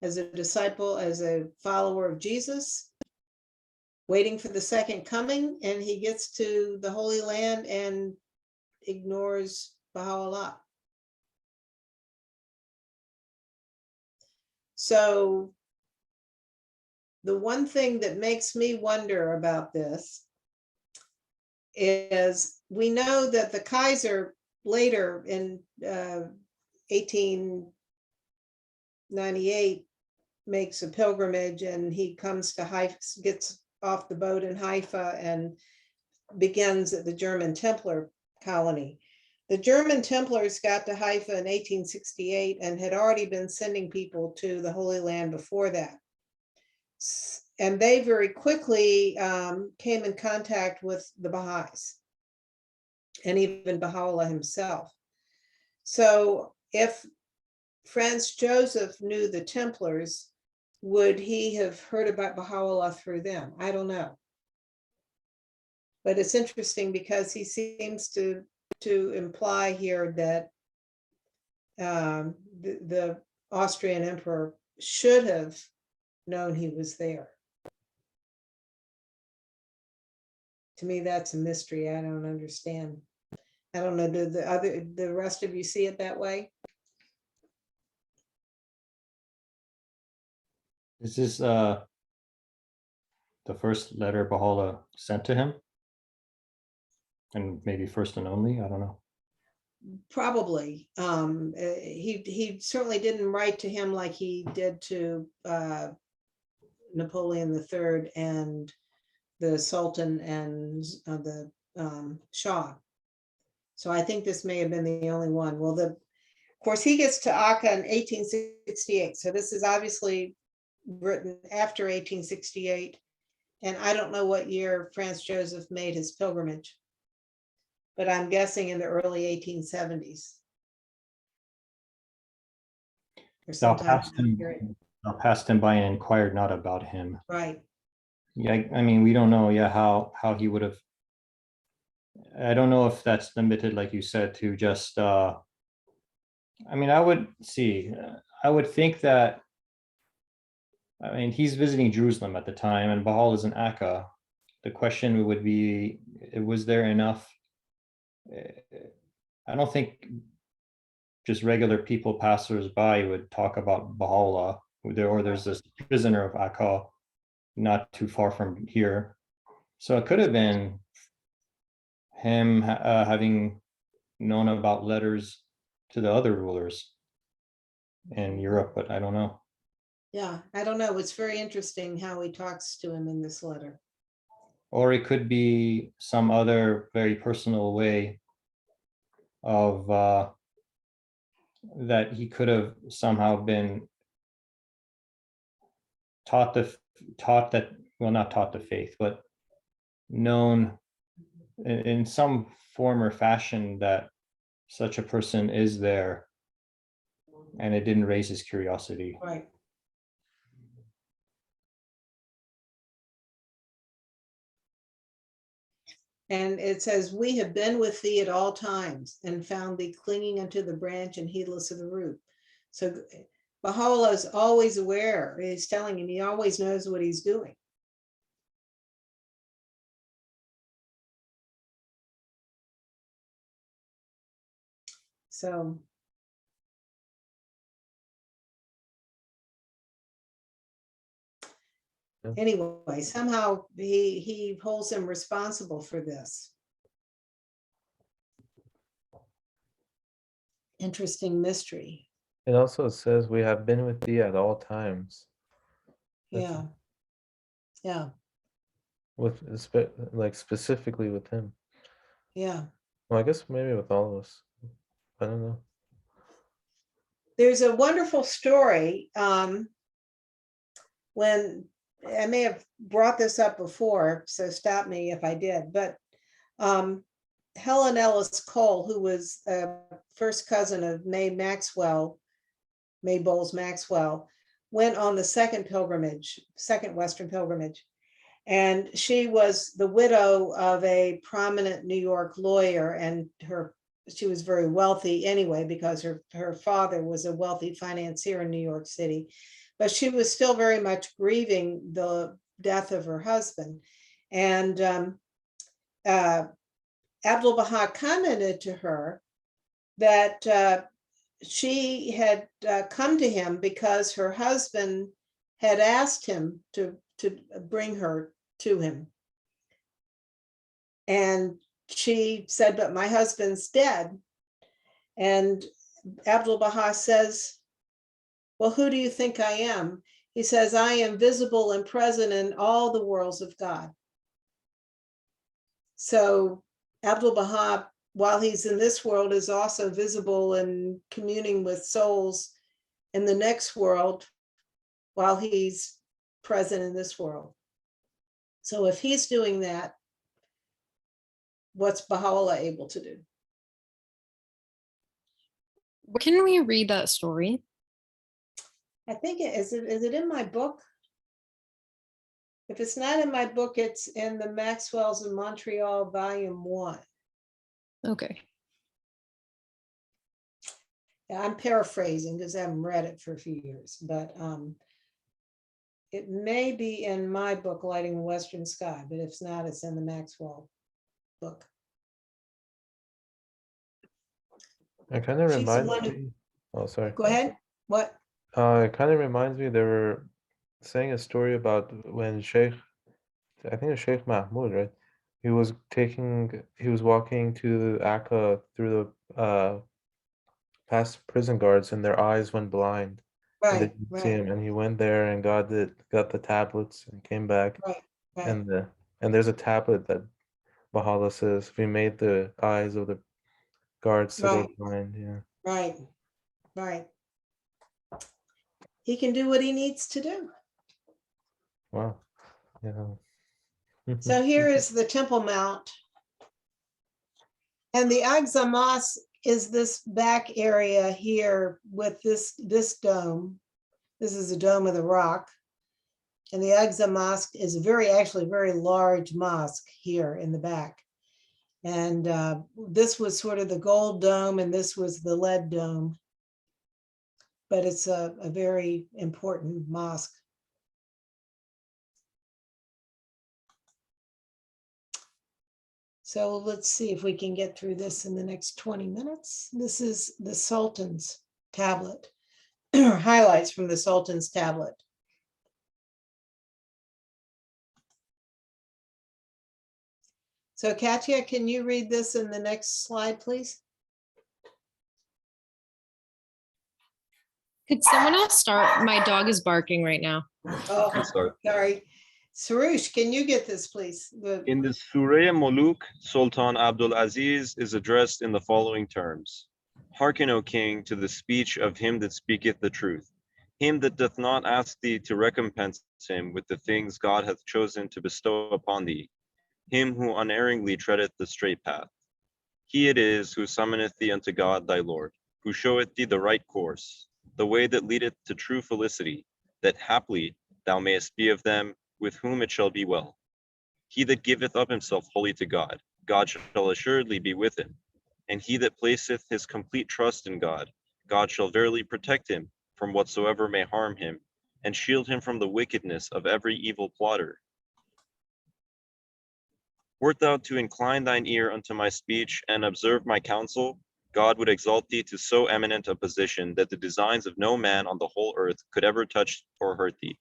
as a disciple, as a follower of Jesus, waiting for the second coming, and he gets to the Holy Land and ignores Baha'u'llah. So the one thing that makes me wonder about this is we know that the Kaiser later in 1898 makes a pilgrimage, and he comes to Haifa, gets off the boat in Haifa and begins at the German Templar colony. The German Templars got to Haifa in 1868 and had already been sending people to the Holy Land before that. And they very quickly came in contact with the Baha'is and even Baha'u'llah himself. So if Franz Joseph knew the Templars, would he have heard about Baha'u'llah through them? I don't know. But it's interesting because he seems to imply here that the Austrian emperor should have known he was there. To me, that's a mystery. I don't understand. I don't know. Do the rest of you see it that way? Is this the first letter Baha'u'llah sent to him? And maybe first and only? I don't know. Probably. He certainly didn't write to him like he did to Napoleon III and the Sultan and the Shah. So I think this may have been the only one. Well, of course, he gets to Akka in 1868. So this is obviously written after 1868. And I don't know what year Franz Joseph made his pilgrimage, but I'm guessing in the early 1870s. Or Thou sometime passed in that period. him, thou passed him by and inquired not about him. Right. Yeah, I mean, we don't know, yeah, how he would have. I don't know if that's limited, like you said, to just. I mean, I would think that. I mean, he's visiting Jerusalem at the time, and Baha'u'llah is in Akka. The question would be, was there enough? I don't think just regular people, passers-by, would talk about Baha'u'llah. There's this prisoner of Akka, not too far from here. So it could have been him having known about letters to the other rulers in Europe, but I don't know. Yeah, I don't know. It's very interesting how he talks to him in this letter. Or it could be some other very personal way of that he could have somehow been taught that, well, not taught the faith, but known in some form or fashion that such a person is there, and it didn't raise his curiosity. Right. And it says, we have been with thee at all times and found thee clinging unto the branch and heedless of the root. So Baha'u'llah is always aware. He's telling him, he always knows what he's doing. So anyway, somehow he holds him responsible for this. Interesting mystery. It also says, we have been with thee at all times. Yeah. Yeah. With like specifically with him. Yeah. Well, I guess maybe with all of us. I don't know. There's a wonderful story. When I may have brought this up before, so stop me if I did, but Helen Ellis Cole, who was a first cousin of May Bowles Maxwell, went on the second Western pilgrimage. And she was the widow of a prominent New York lawyer, and she was very wealthy anyway, because her father was a wealthy financier in New York City. But she was still very much grieving the death of her husband. And Abdu'l-Baha commented to her that she had come to him because her husband had asked him to bring her to him. And she said, but my husband's dead. And Abdu'l-Baha says, well, who do you think I am? He says, I am visible and present in all the worlds of God. So Abdu'l-Baha while he's in this world, is also visible and communing with souls in the next world while he's present in this world. So if he's doing that, what's Baha'u'llah able to do? Where can we read that story? I think is it in my book? If it's not in my book, it's in the Maxwell's in Montreal, Volume 1. Okay. Yeah, I'm paraphrasing because I haven't read it for a few years, but it may be in my book, Lighting the Western Sky, but if it's not, it's in the Maxwell book. It kind of She's the reminds one who- me. Oh, sorry. Go ahead. What? It kind of reminds me, they were saying a story about when I think it's Sheikh Mahmoud, right? He was walking to Akka through the past prison guards, and their eyes went blind, and they Right, didn't see him. right, And he went there and got the tablets and came back, right, right, and there's a tablet that Baha'u'llah says, "We made the eyes of the guards to go right, blind." Yeah. right, right. He can do what he needs to do. Wow. Yeah. So here is the Temple Mount. And the Aqsa Mosque is this back area here with this dome. This is the Dome of the Rock. And the Aqsa Mosque is actually very large mosque here in the back. And this was sort of the gold dome and this was the lead dome. But it's a very important mosque. So let's see if we can get through this in the next 20 minutes. This is the Sultan's tablet, or highlights from the Sultan's tablet. So Katya, can you read this in the next slide, please? Could someone else start? My dog is barking right now. Oh, I'll start. sorry. Sarush, can you get this, please? In the Surah Muluk, Sultan Abdul Aziz is addressed in the following terms. Hearken, O king, to the speech of him that speaketh the truth, him that doth not ask thee to recompense him with the things God hath chosen to bestow upon thee, him who unerringly treadeth the straight path. He it is who summoneth thee unto God thy Lord, who showeth thee the right course, the way that leadeth to true felicity, that haply thou mayest be of them with whom it shall be well. He that giveth up himself wholly to God, God shall assuredly be with him. And he that placeth his complete trust in God, God shall verily protect him from whatsoever may harm him, and shield him from the wickedness of every evil plotter. Wert thou to incline thine ear unto my speech and observe my counsel, God would exalt thee to so eminent a position that the designs of no man on the whole earth could ever touch or hurt thee.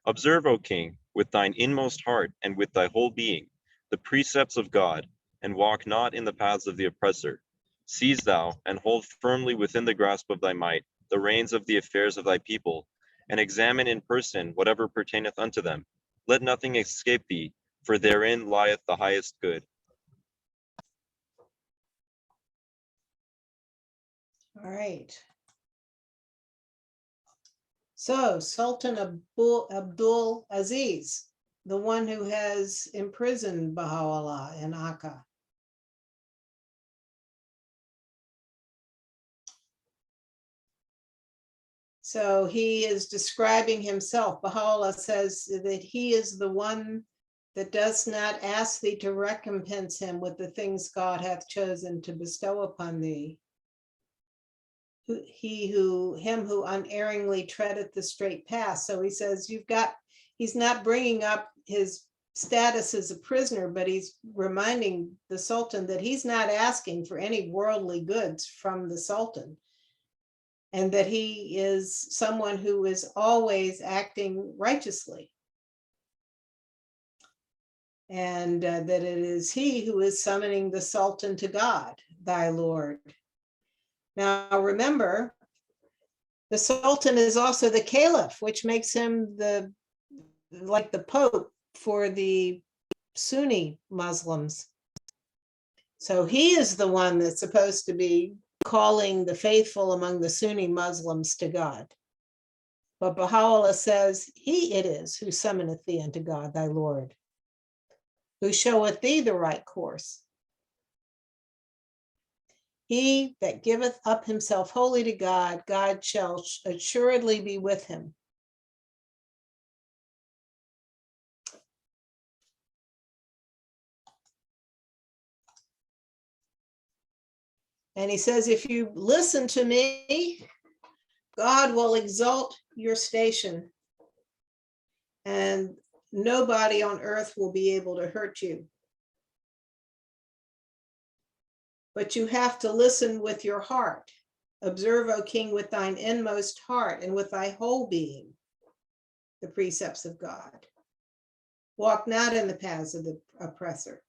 Observe, O king, with thine inmost heart and with thy whole being, the precepts of God, and walk not in the paths of the oppressor. Seize thou, and hold firmly within the grasp of thy might, the reins of the affairs of thy people, and examine in person whatever pertaineth unto them. Let nothing escape thee, for therein lieth the highest good. All right. So Sultan Abdul Aziz, the one who has imprisoned Baha'u'llah in Akka. So he is describing himself. Baha'u'llah says that he is the one that does not ask thee to recompense him with the things God hath chosen to bestow upon thee. Him who unerringly treadeth the straight path. So he says, he's not bringing up his status as a prisoner, but he's reminding the Sultan that he's not asking for any worldly goods from the Sultan, and that he is someone who is always acting righteously. And that it is he who is summoning the Sultan to God, thy Lord. Now remember, the Sultan is also the Caliph, which makes him like the Pope for the Sunni Muslims. So he is the one that's supposed to be calling the faithful among the Sunni Muslims to God. But Baha'u'llah says, he it is who summoneth thee unto God, thy Lord, who showeth thee the right course. He that giveth up himself wholly to God, God shall assuredly be with him. And he says, if you listen to me, God will exalt your station, and nobody on earth will be able to hurt you. But you have to listen with your heart. Observe, O king, with thine inmost heart and with thy whole being, the precepts of God. Walk not in the paths of the oppressor.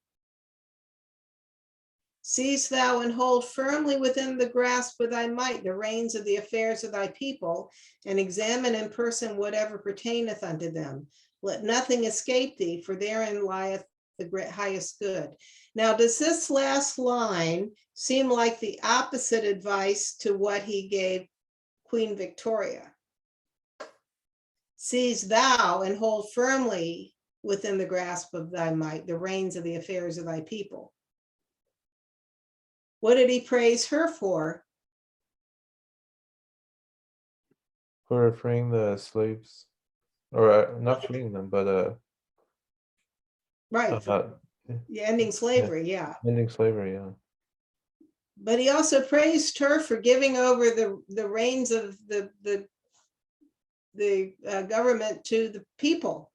Seize thou and hold firmly within the grasp with thy might the reins of the affairs of thy people, and examine in person whatever pertaineth unto them. Let nothing escape thee, for therein lieth the great highest good. Now, does this last line seem like the opposite advice to what he gave Queen Victoria? Seize thou and hold firmly within the grasp of thy might the reins of the affairs of thy people. What did he praise her for? For freeing the slaves, or not freeing them, but Right, for ending yeah, slavery, yeah. ending slavery. Yeah. But he also praised her for giving over the reins of the government to the people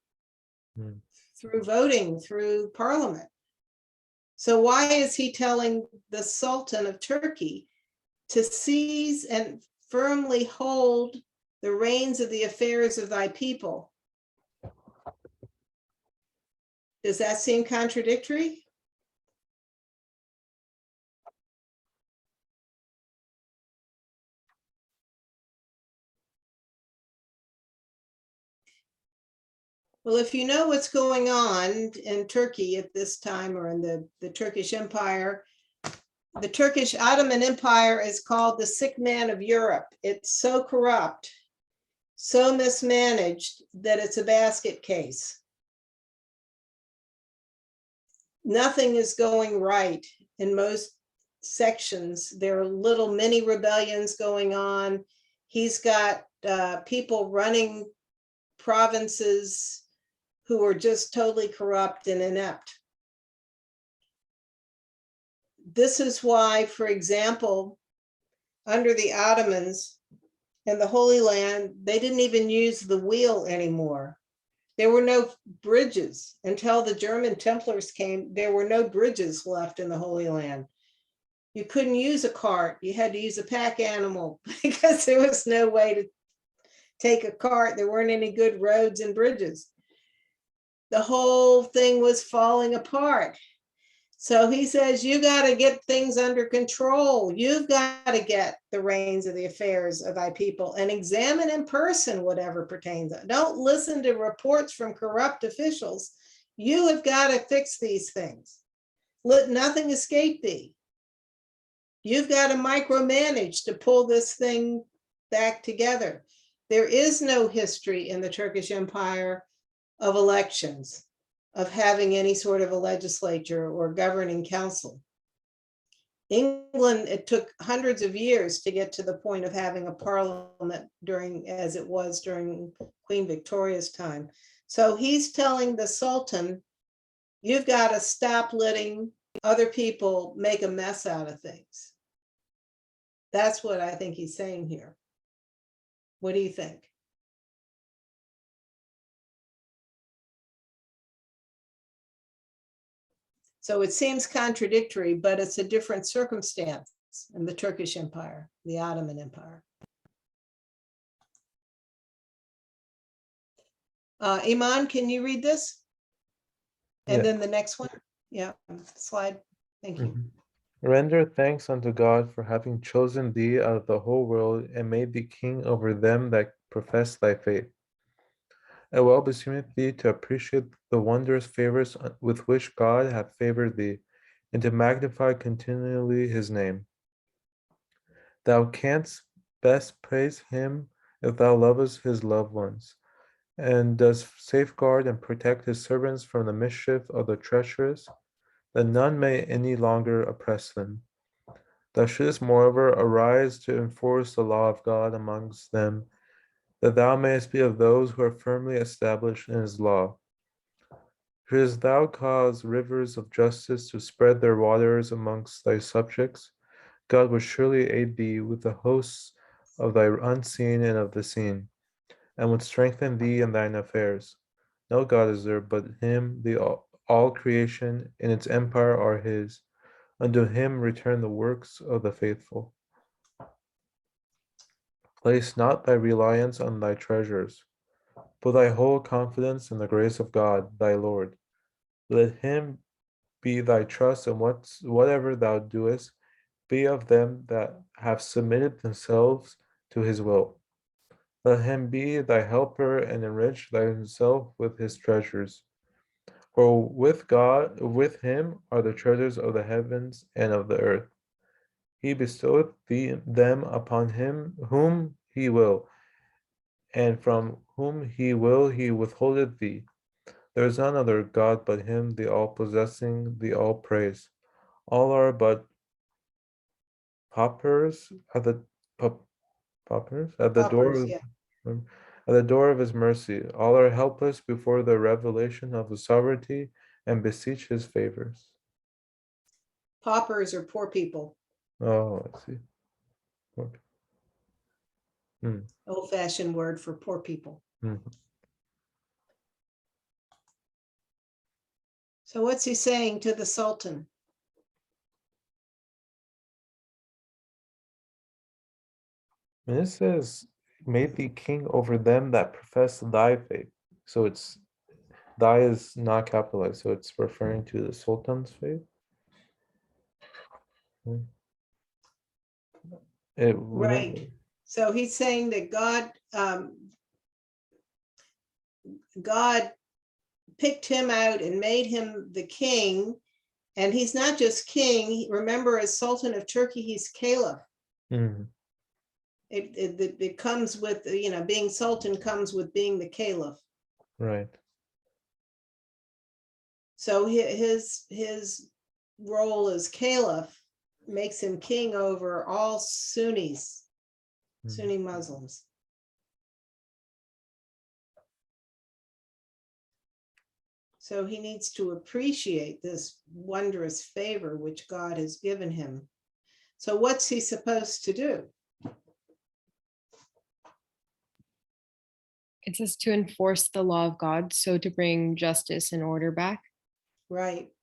through voting, through parliament. So why is he telling the Sultan of Turkey to seize and firmly hold the reins of the affairs of thy people? Does that seem contradictory? Well, if you know what's going on in Turkey at this time, or in the Turkish Empire, the Turkish Ottoman Empire is called the sick man of Europe. It's so corrupt, so mismanaged that it's a basket case. Nothing is going right in most sections. There are little mini rebellions going on. He's got people running provinces who are just totally corrupt and inept. This is why, for example, under the Ottomans in the Holy Land, they didn't even use the wheel anymore. There were no bridges until the German Templars came. There were no bridges left in the Holy Land. You couldn't use a cart. You had to use a pack animal because there was no way to take a cart. There weren't any good roads and bridges. The whole thing was falling apart. So he says, you got to get things under control. You've got to get the reins of the affairs of thy people and examine in person whatever pertains. Don't listen to reports from corrupt officials. You have got to fix these things. Let nothing escape thee. You've got to micromanage to pull this thing back together. There is no history in the Turkish Empire of elections, of having any sort of a legislature or governing council. England, it took hundreds of years to get to the point of having a parliament as it was during Queen Victoria's time. So he's telling the Sultan, you've got to stop letting other people make a mess out of things. That's what I think he's saying here. What do you think? So it seems contradictory, but it's a different circumstance in the Turkish Empire, the Ottoman Empire. Iman, can you read this? And Yeah. then the next one? Yeah, slide. Thank you. Render thanks unto God for having chosen thee out of the whole world and made thee king over them that profess thy faith. It well beseemeth thee to appreciate the wondrous favors with which God hath favored thee, and to magnify continually his name. Thou canst best praise him if thou lovest his loved ones, and dost safeguard and protect his servants from the mischief of the treacherous, that none may any longer oppress them. Thou shouldest moreover arise to enforce the law of God amongst them, that thou mayest be of those who are firmly established in his law. Shouldest thou cause rivers of justice to spread their waters amongst thy subjects, God will surely aid thee with the hosts of thy unseen and of the seen, and would strengthen thee in thine affairs. No God is there but him, all creation and its empire are his. Unto him return the works of the faithful. Place not thy reliance on thy treasures. Put thy whole confidence in the grace of God, thy Lord. Let him be thy trust in whatever thou doest. Be of them that have submitted themselves to his will. Let him be thy helper and enrich thyself with his treasures. For with God, with him are the treasures of the heavens and of the earth. He bestoweth them upon him whom he will, and from whom he will he withholdeth thee. There is none other God but him, the all-possessing, the all-praise. All are but paupers at the paupers at the door Paupers, of, yeah. at the door of his mercy. All are helpless before the revelation of his sovereignty and beseech his favors. Paupers are poor people, Oh, I see. Okay. old-fashioned word for poor people. Mhm. So what's he saying to the Sultan? And it says, made thee king over them that profess thy faith. So it's thy is not capitalized, so it's referring to the Sultan's faith. Hmm. It wouldn't. Right. So he's saying that God picked him out and made him the king. And he's not just king. Remember, as Sultan of Turkey, he's caliph. Mhm. It comes with, being Sultan comes with being the caliph. Right. So his role as caliph makes him king over all Sunnis, Mhm. Sunni Muslims. So he needs to appreciate this wondrous favor which God has given him. So what's he supposed to do? It says to enforce the law of God, so to bring justice and order back. Right.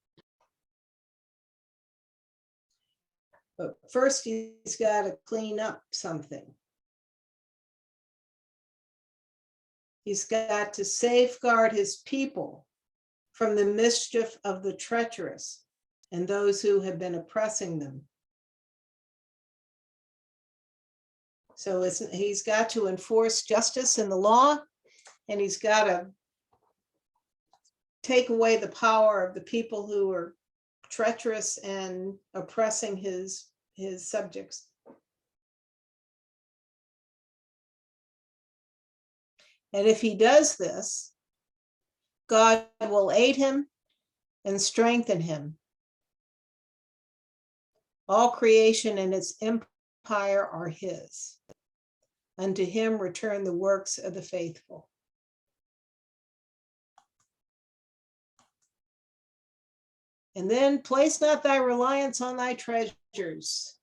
But first he's got to clean up something. He's got to safeguard his people from the mischief of the treacherous and those who have been oppressing them. So he's got to enforce justice in the law, and he's got to take away the power of the people who are treacherous and oppressing his subjects. And if he does this, God will aid him and strengthen him. All creation and its empire are his. Unto him return the works of the faithful. And then place not thy reliance on thy treasures.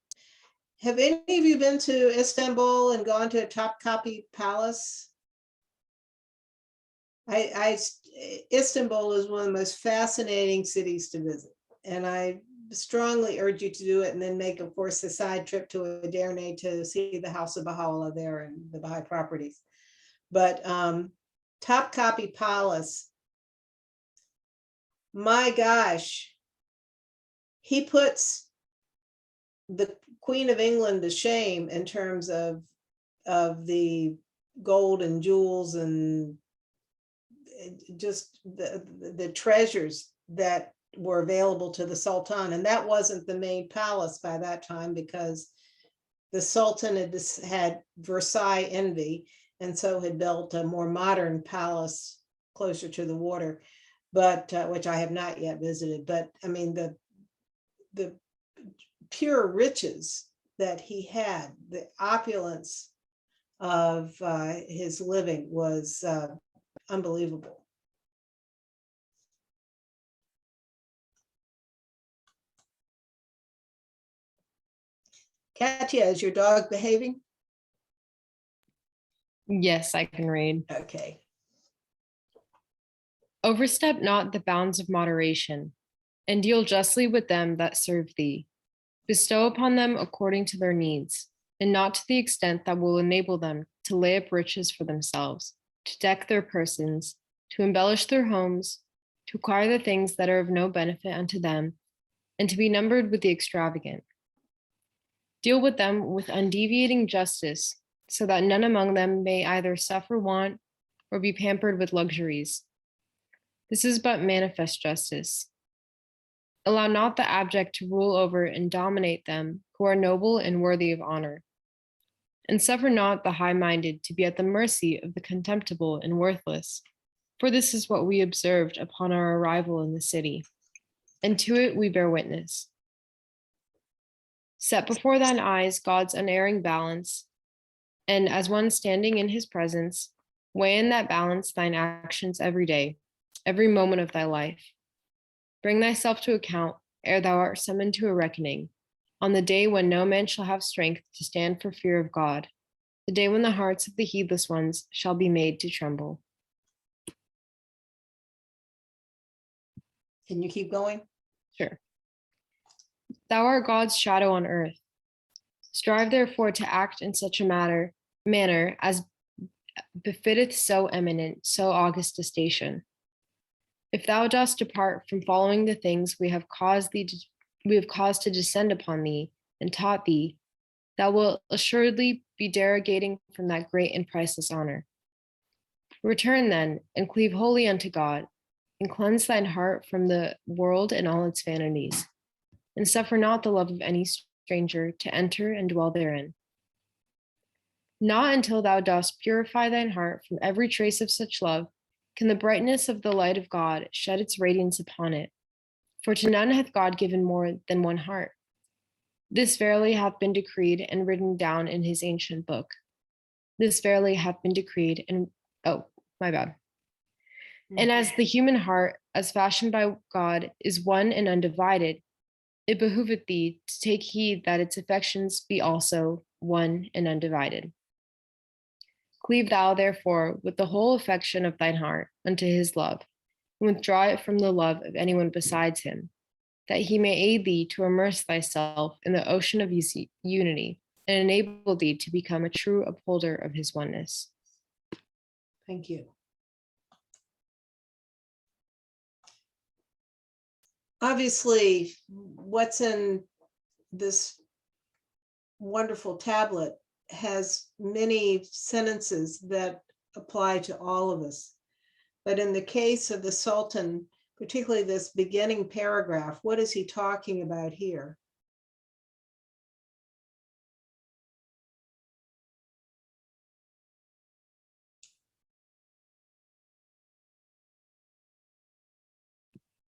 Have any of you been to Istanbul and gone to Topkapi Palace? Istanbul is one of the most fascinating cities to visit, and I strongly urge you to do it, and then make, of course, a side trip to Edirne to see the House of Baha'u'llah there and the Baha'i properties. But Topkapi Palace, my gosh, he puts the Queen of England to shame in terms of the gold and jewels and just the treasures that were available to the Sultan. And that wasn't the main palace by that time, because the Sultan had Versailles envy, and so had built a more modern palace closer to the water, but which I have not yet visited. But I mean, the pure riches that he had, the opulence of his living was unbelievable. Katya, is your dog behaving? Yes, I can read. Okay. Overstep not the bounds of moderation, and deal justly with them that serve thee. Bestow upon them according to their needs, and not to the extent that will enable them to lay up riches for themselves, to deck their persons, to embellish their homes, to acquire the things that are of no benefit unto them, and to be numbered with the extravagant. Deal with them with undeviating justice, so that none among them may either suffer want or be pampered with luxuries. This is but manifest justice. Allow not the abject to rule over and dominate them who are noble and worthy of honor. And suffer not the high-minded to be at the mercy of the contemptible and worthless, for this is what we observed upon our arrival in the city, and to it we bear witness. Set before thine eyes God's unerring balance, and as one standing in his presence, weigh in that balance thine actions every day, every moment of thy life. Bring thyself to account ere thou art summoned to a reckoning, on the day when no man shall have strength to stand for fear of God, the day when the hearts of the heedless ones shall be made to tremble. Can you keep going? Sure. Thou art God's shadow on earth. Strive therefore to act in such a manner as befitteth so eminent, so august a station. If thou dost depart from following the things we have caused to descend upon thee and taught thee, thou wilt assuredly be derogating from that great and priceless honor. Return then, and cleave wholly unto God, and cleanse thine heart from the world and all its vanities, and suffer not the love of any stranger to enter and dwell therein. Not until thou dost purify thine heart from every trace of such love can the brightness of the light of God shed its radiance upon it. For to none hath God given more than one heart. This verily hath been decreed and written down in his ancient book. This verily hath been decreed and, oh, my bad. And as the human heart, as fashioned by God, is one and undivided, it behooveth thee to take heed that its affections be also one and undivided. Cleave thou, therefore, with the whole affection of thine heart unto his love, and withdraw it from the love of anyone besides him, that he may aid thee to immerse thyself in the ocean of unity, and enable thee to become a true upholder of his oneness. Thank you. Obviously, what's in this wonderful tablet has many sentences that apply to all of us. But in the case of the Sultan, particularly this beginning paragraph, what is he talking about here?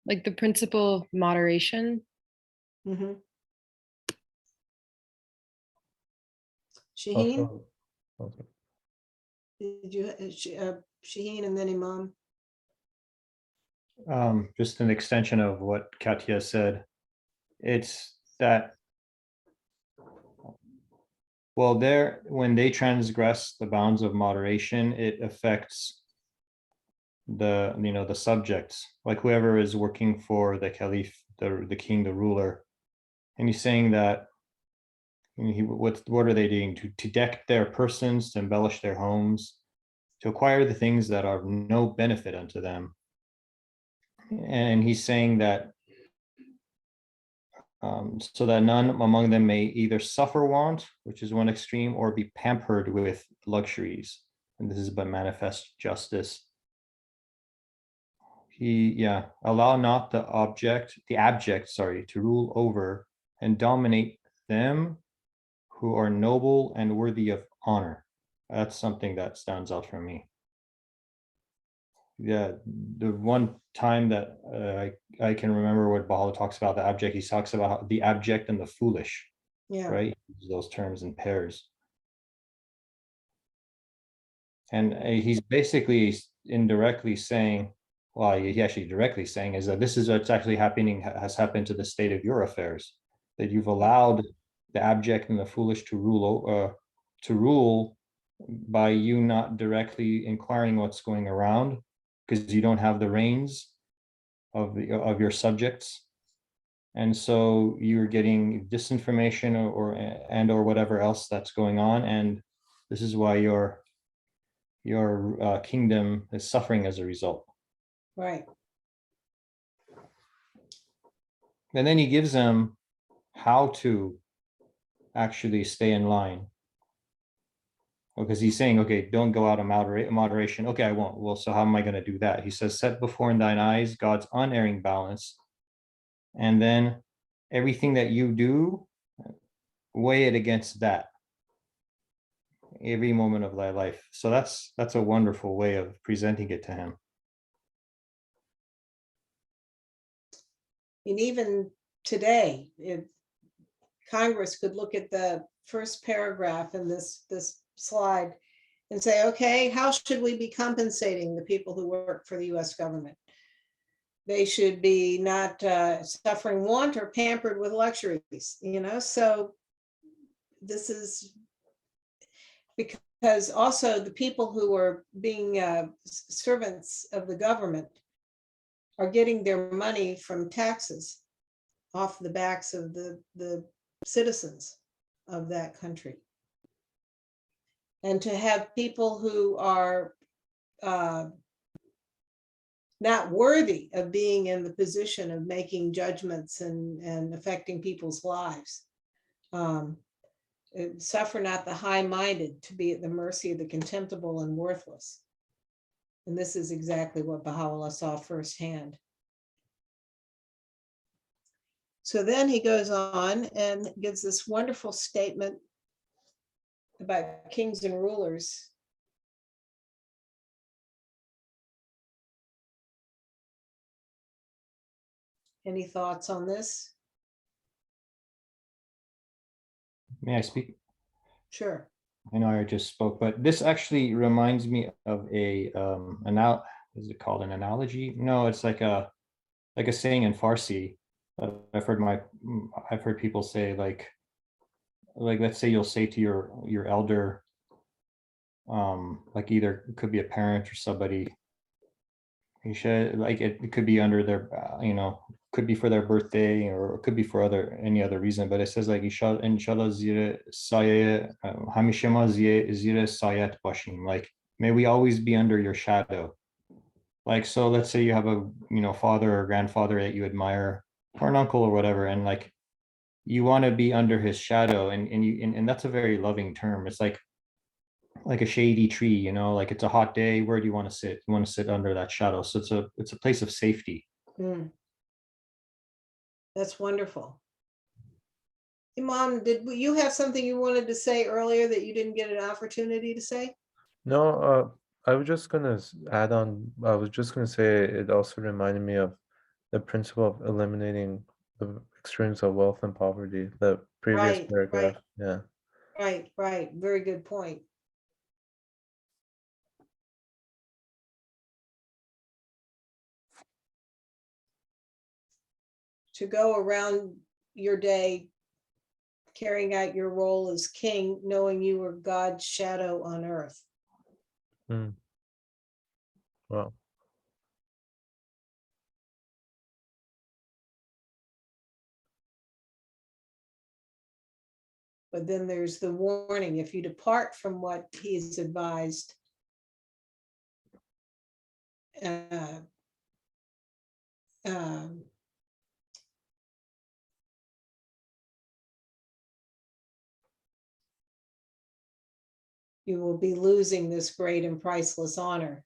Like the principle of moderation. Mhm. Shaheen, Okay. did you, Shaheen and then Imam? Just an extension of what Katya said. It's that, well, when they transgress the bounds of moderation, it affects the subjects, like whoever is working for the caliph, the king, the ruler. And he's saying that what are they doing? To deck their persons, to embellish their homes, to acquire the things that are of no benefit unto them. And he's saying that so that none among them may either suffer want, which is one extreme, or be pampered with luxuries. And this is but manifest justice. allow not the abject, sorry, to rule over and dominate them who are noble and worthy of honor. That's something that stands out for me. Yeah, the one time that I can remember what Baha'u'llah talks about the abject, he talks about the abject and the foolish, Yeah, right? He uses those terms in pairs. And he's basically indirectly saying, well, he actually directly saying is that this is what's actually happening, has happened to the state of your affairs, that you've allowed the abject and the foolish to rule by you not directly inquiring what's going around, because you don't have the reins of your subjects. And so you're getting disinformation or whatever else that's going on. And this is why your kingdom is suffering as a result. right. And then he gives them how to actually stay in line. Because he's saying, okay, don't go out of moderation. Okay, I won't. Well, so how am I going to do that? He says, set before in thine eyes God's unerring balance. And then everything that you do, weigh it against that every moment of thy life. So that's a wonderful way of presenting it to him. And even today, if Congress could look at the first paragraph in this slide and say, okay, how should we be compensating the people who work for the US government? They should be not suffering want or pampered with luxuries, so this is because also the people who are being servants of the government are getting their money from taxes off the backs of the citizens of that country. And to have people who are not worthy of being in the position of making judgments and affecting people's lives. Suffer not the high-minded to be at the mercy of the contemptible and worthless. And this is exactly what Baha'u'llah saw firsthand. So then he goes on and gives this wonderful statement about kings and rulers. Any thoughts on this? May I speak? Sure. I know I just spoke, but this actually reminds me of a is it called an analogy? No, it's like a saying in Farsi. I've heard people say like let's say you'll say to your elder, like either it could be a parent or somebody, you should like it could be under their could be for their birthday or it could be for any other reason, but it says like inshallah zire saye hamishema zire sayat bashim, like may we always be under your shadow. Like, so let's say you have a father or grandfather that you admire or an uncle or whatever, and like you want to be under his shadow, and that's a very loving term. It's like a shady tree, like it's a hot day, where do you want to sit? You want to sit under that shadow. So it's a place of safety. That's wonderful. Imam, did you have something you wanted to say earlier that you didn't get an opportunity to say? No, I was just gonna add on. I was just gonna say it also reminded me of the principle of eliminating the extremes of wealth and poverty. The previous Right, paragraph. Yeah. right. Very good point. To go around your day carrying out your role as king, knowing you were God's shadow on earth. Well. But then there's the warning, if you depart from what he's advised, you will be losing this great and priceless honor.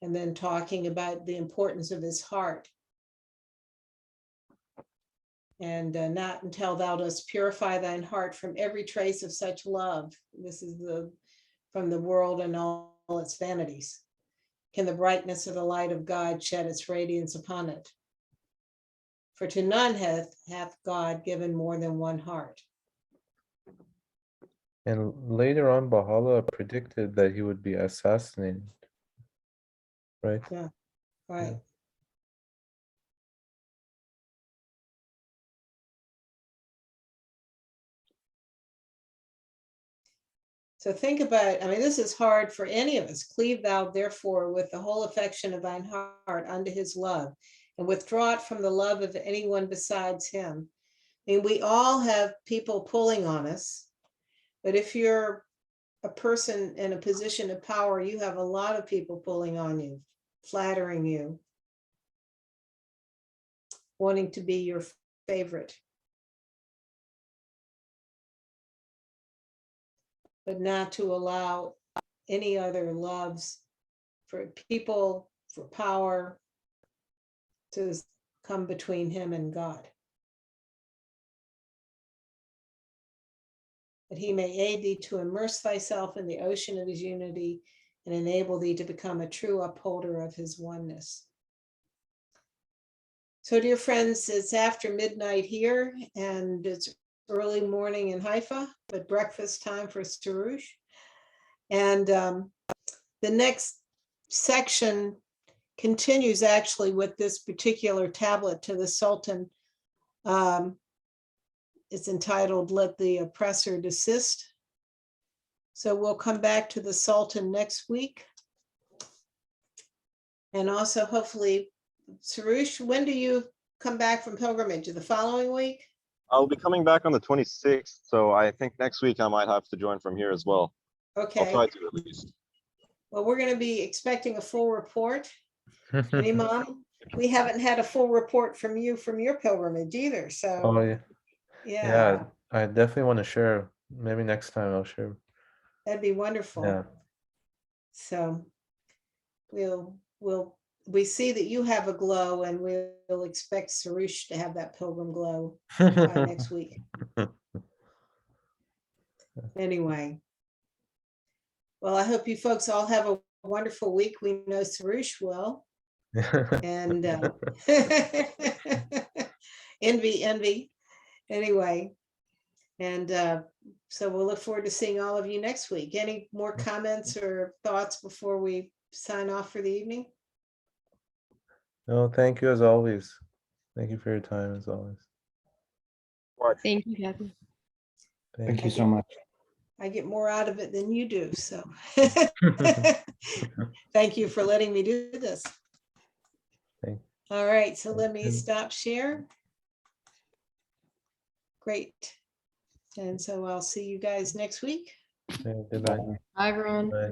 and then talking about the importance of his heart. And not until thou dost purify thine heart from every trace of such love. This is from the world and all its vanities. Can the brightness of the light of God shed its radiance upon it? For to none hath God given more than one heart. And later on, Baha'u'llah predicted that he would be assassinated. Right? Right. So think about, I mean, this is hard for any of us. Cleave thou therefore with the whole affection of thine heart unto his love, and withdraw it from the love of anyone besides him. I mean, we all have people pulling on us, but if you're a person in a position of power, you have a lot of people pulling on you, flattering you, wanting to be your favorite. But not to allow any other loves for people, for power, to come between him and God. That he may aid thee to immerse thyself in the ocean of his unity and enable thee to become a true upholder of his oneness. So, dear friends, it's after midnight here and it's early morning in Haifa, but breakfast time for Sarush. And the next section continues actually with this particular tablet to the Sultan. It's entitled, Let the Oppressor Desist. So we'll come back to the Sultan next week. And also hopefully, Sarush, when do you come back from pilgrimage? The following week? I'll be coming back on the 26th, so I think next week I might have to join from here as well. I'll Okay. try to at least. Well, we're going to be expecting a full report. And Imam, we haven't had a full report from you from your pilgrimage either. Oh, So yeah. yeah, Yeah, I definitely want to share. Maybe next time I'll share. that'd be wonderful. Yeah. So we see that you have a glow, and we'll expect Sarush to have that pilgrim glow by next week. Anyway, well, I hope you folks all have a wonderful week. We know Sarush will, and envy. Anyway, and so we'll look forward to seeing all of you next week. Any more comments or thoughts before we sign off for the evening? No, thank you as always. Thank you for your time as always. What? Thank you, Kathy. Thank you so much. I get more out of it than you do, so thank you for letting me do this. Thank All right, so let me you. stop share. Great. And so I'll see you guys next week. Yeah, goodbye. Bye. Bye, everyone. Bye.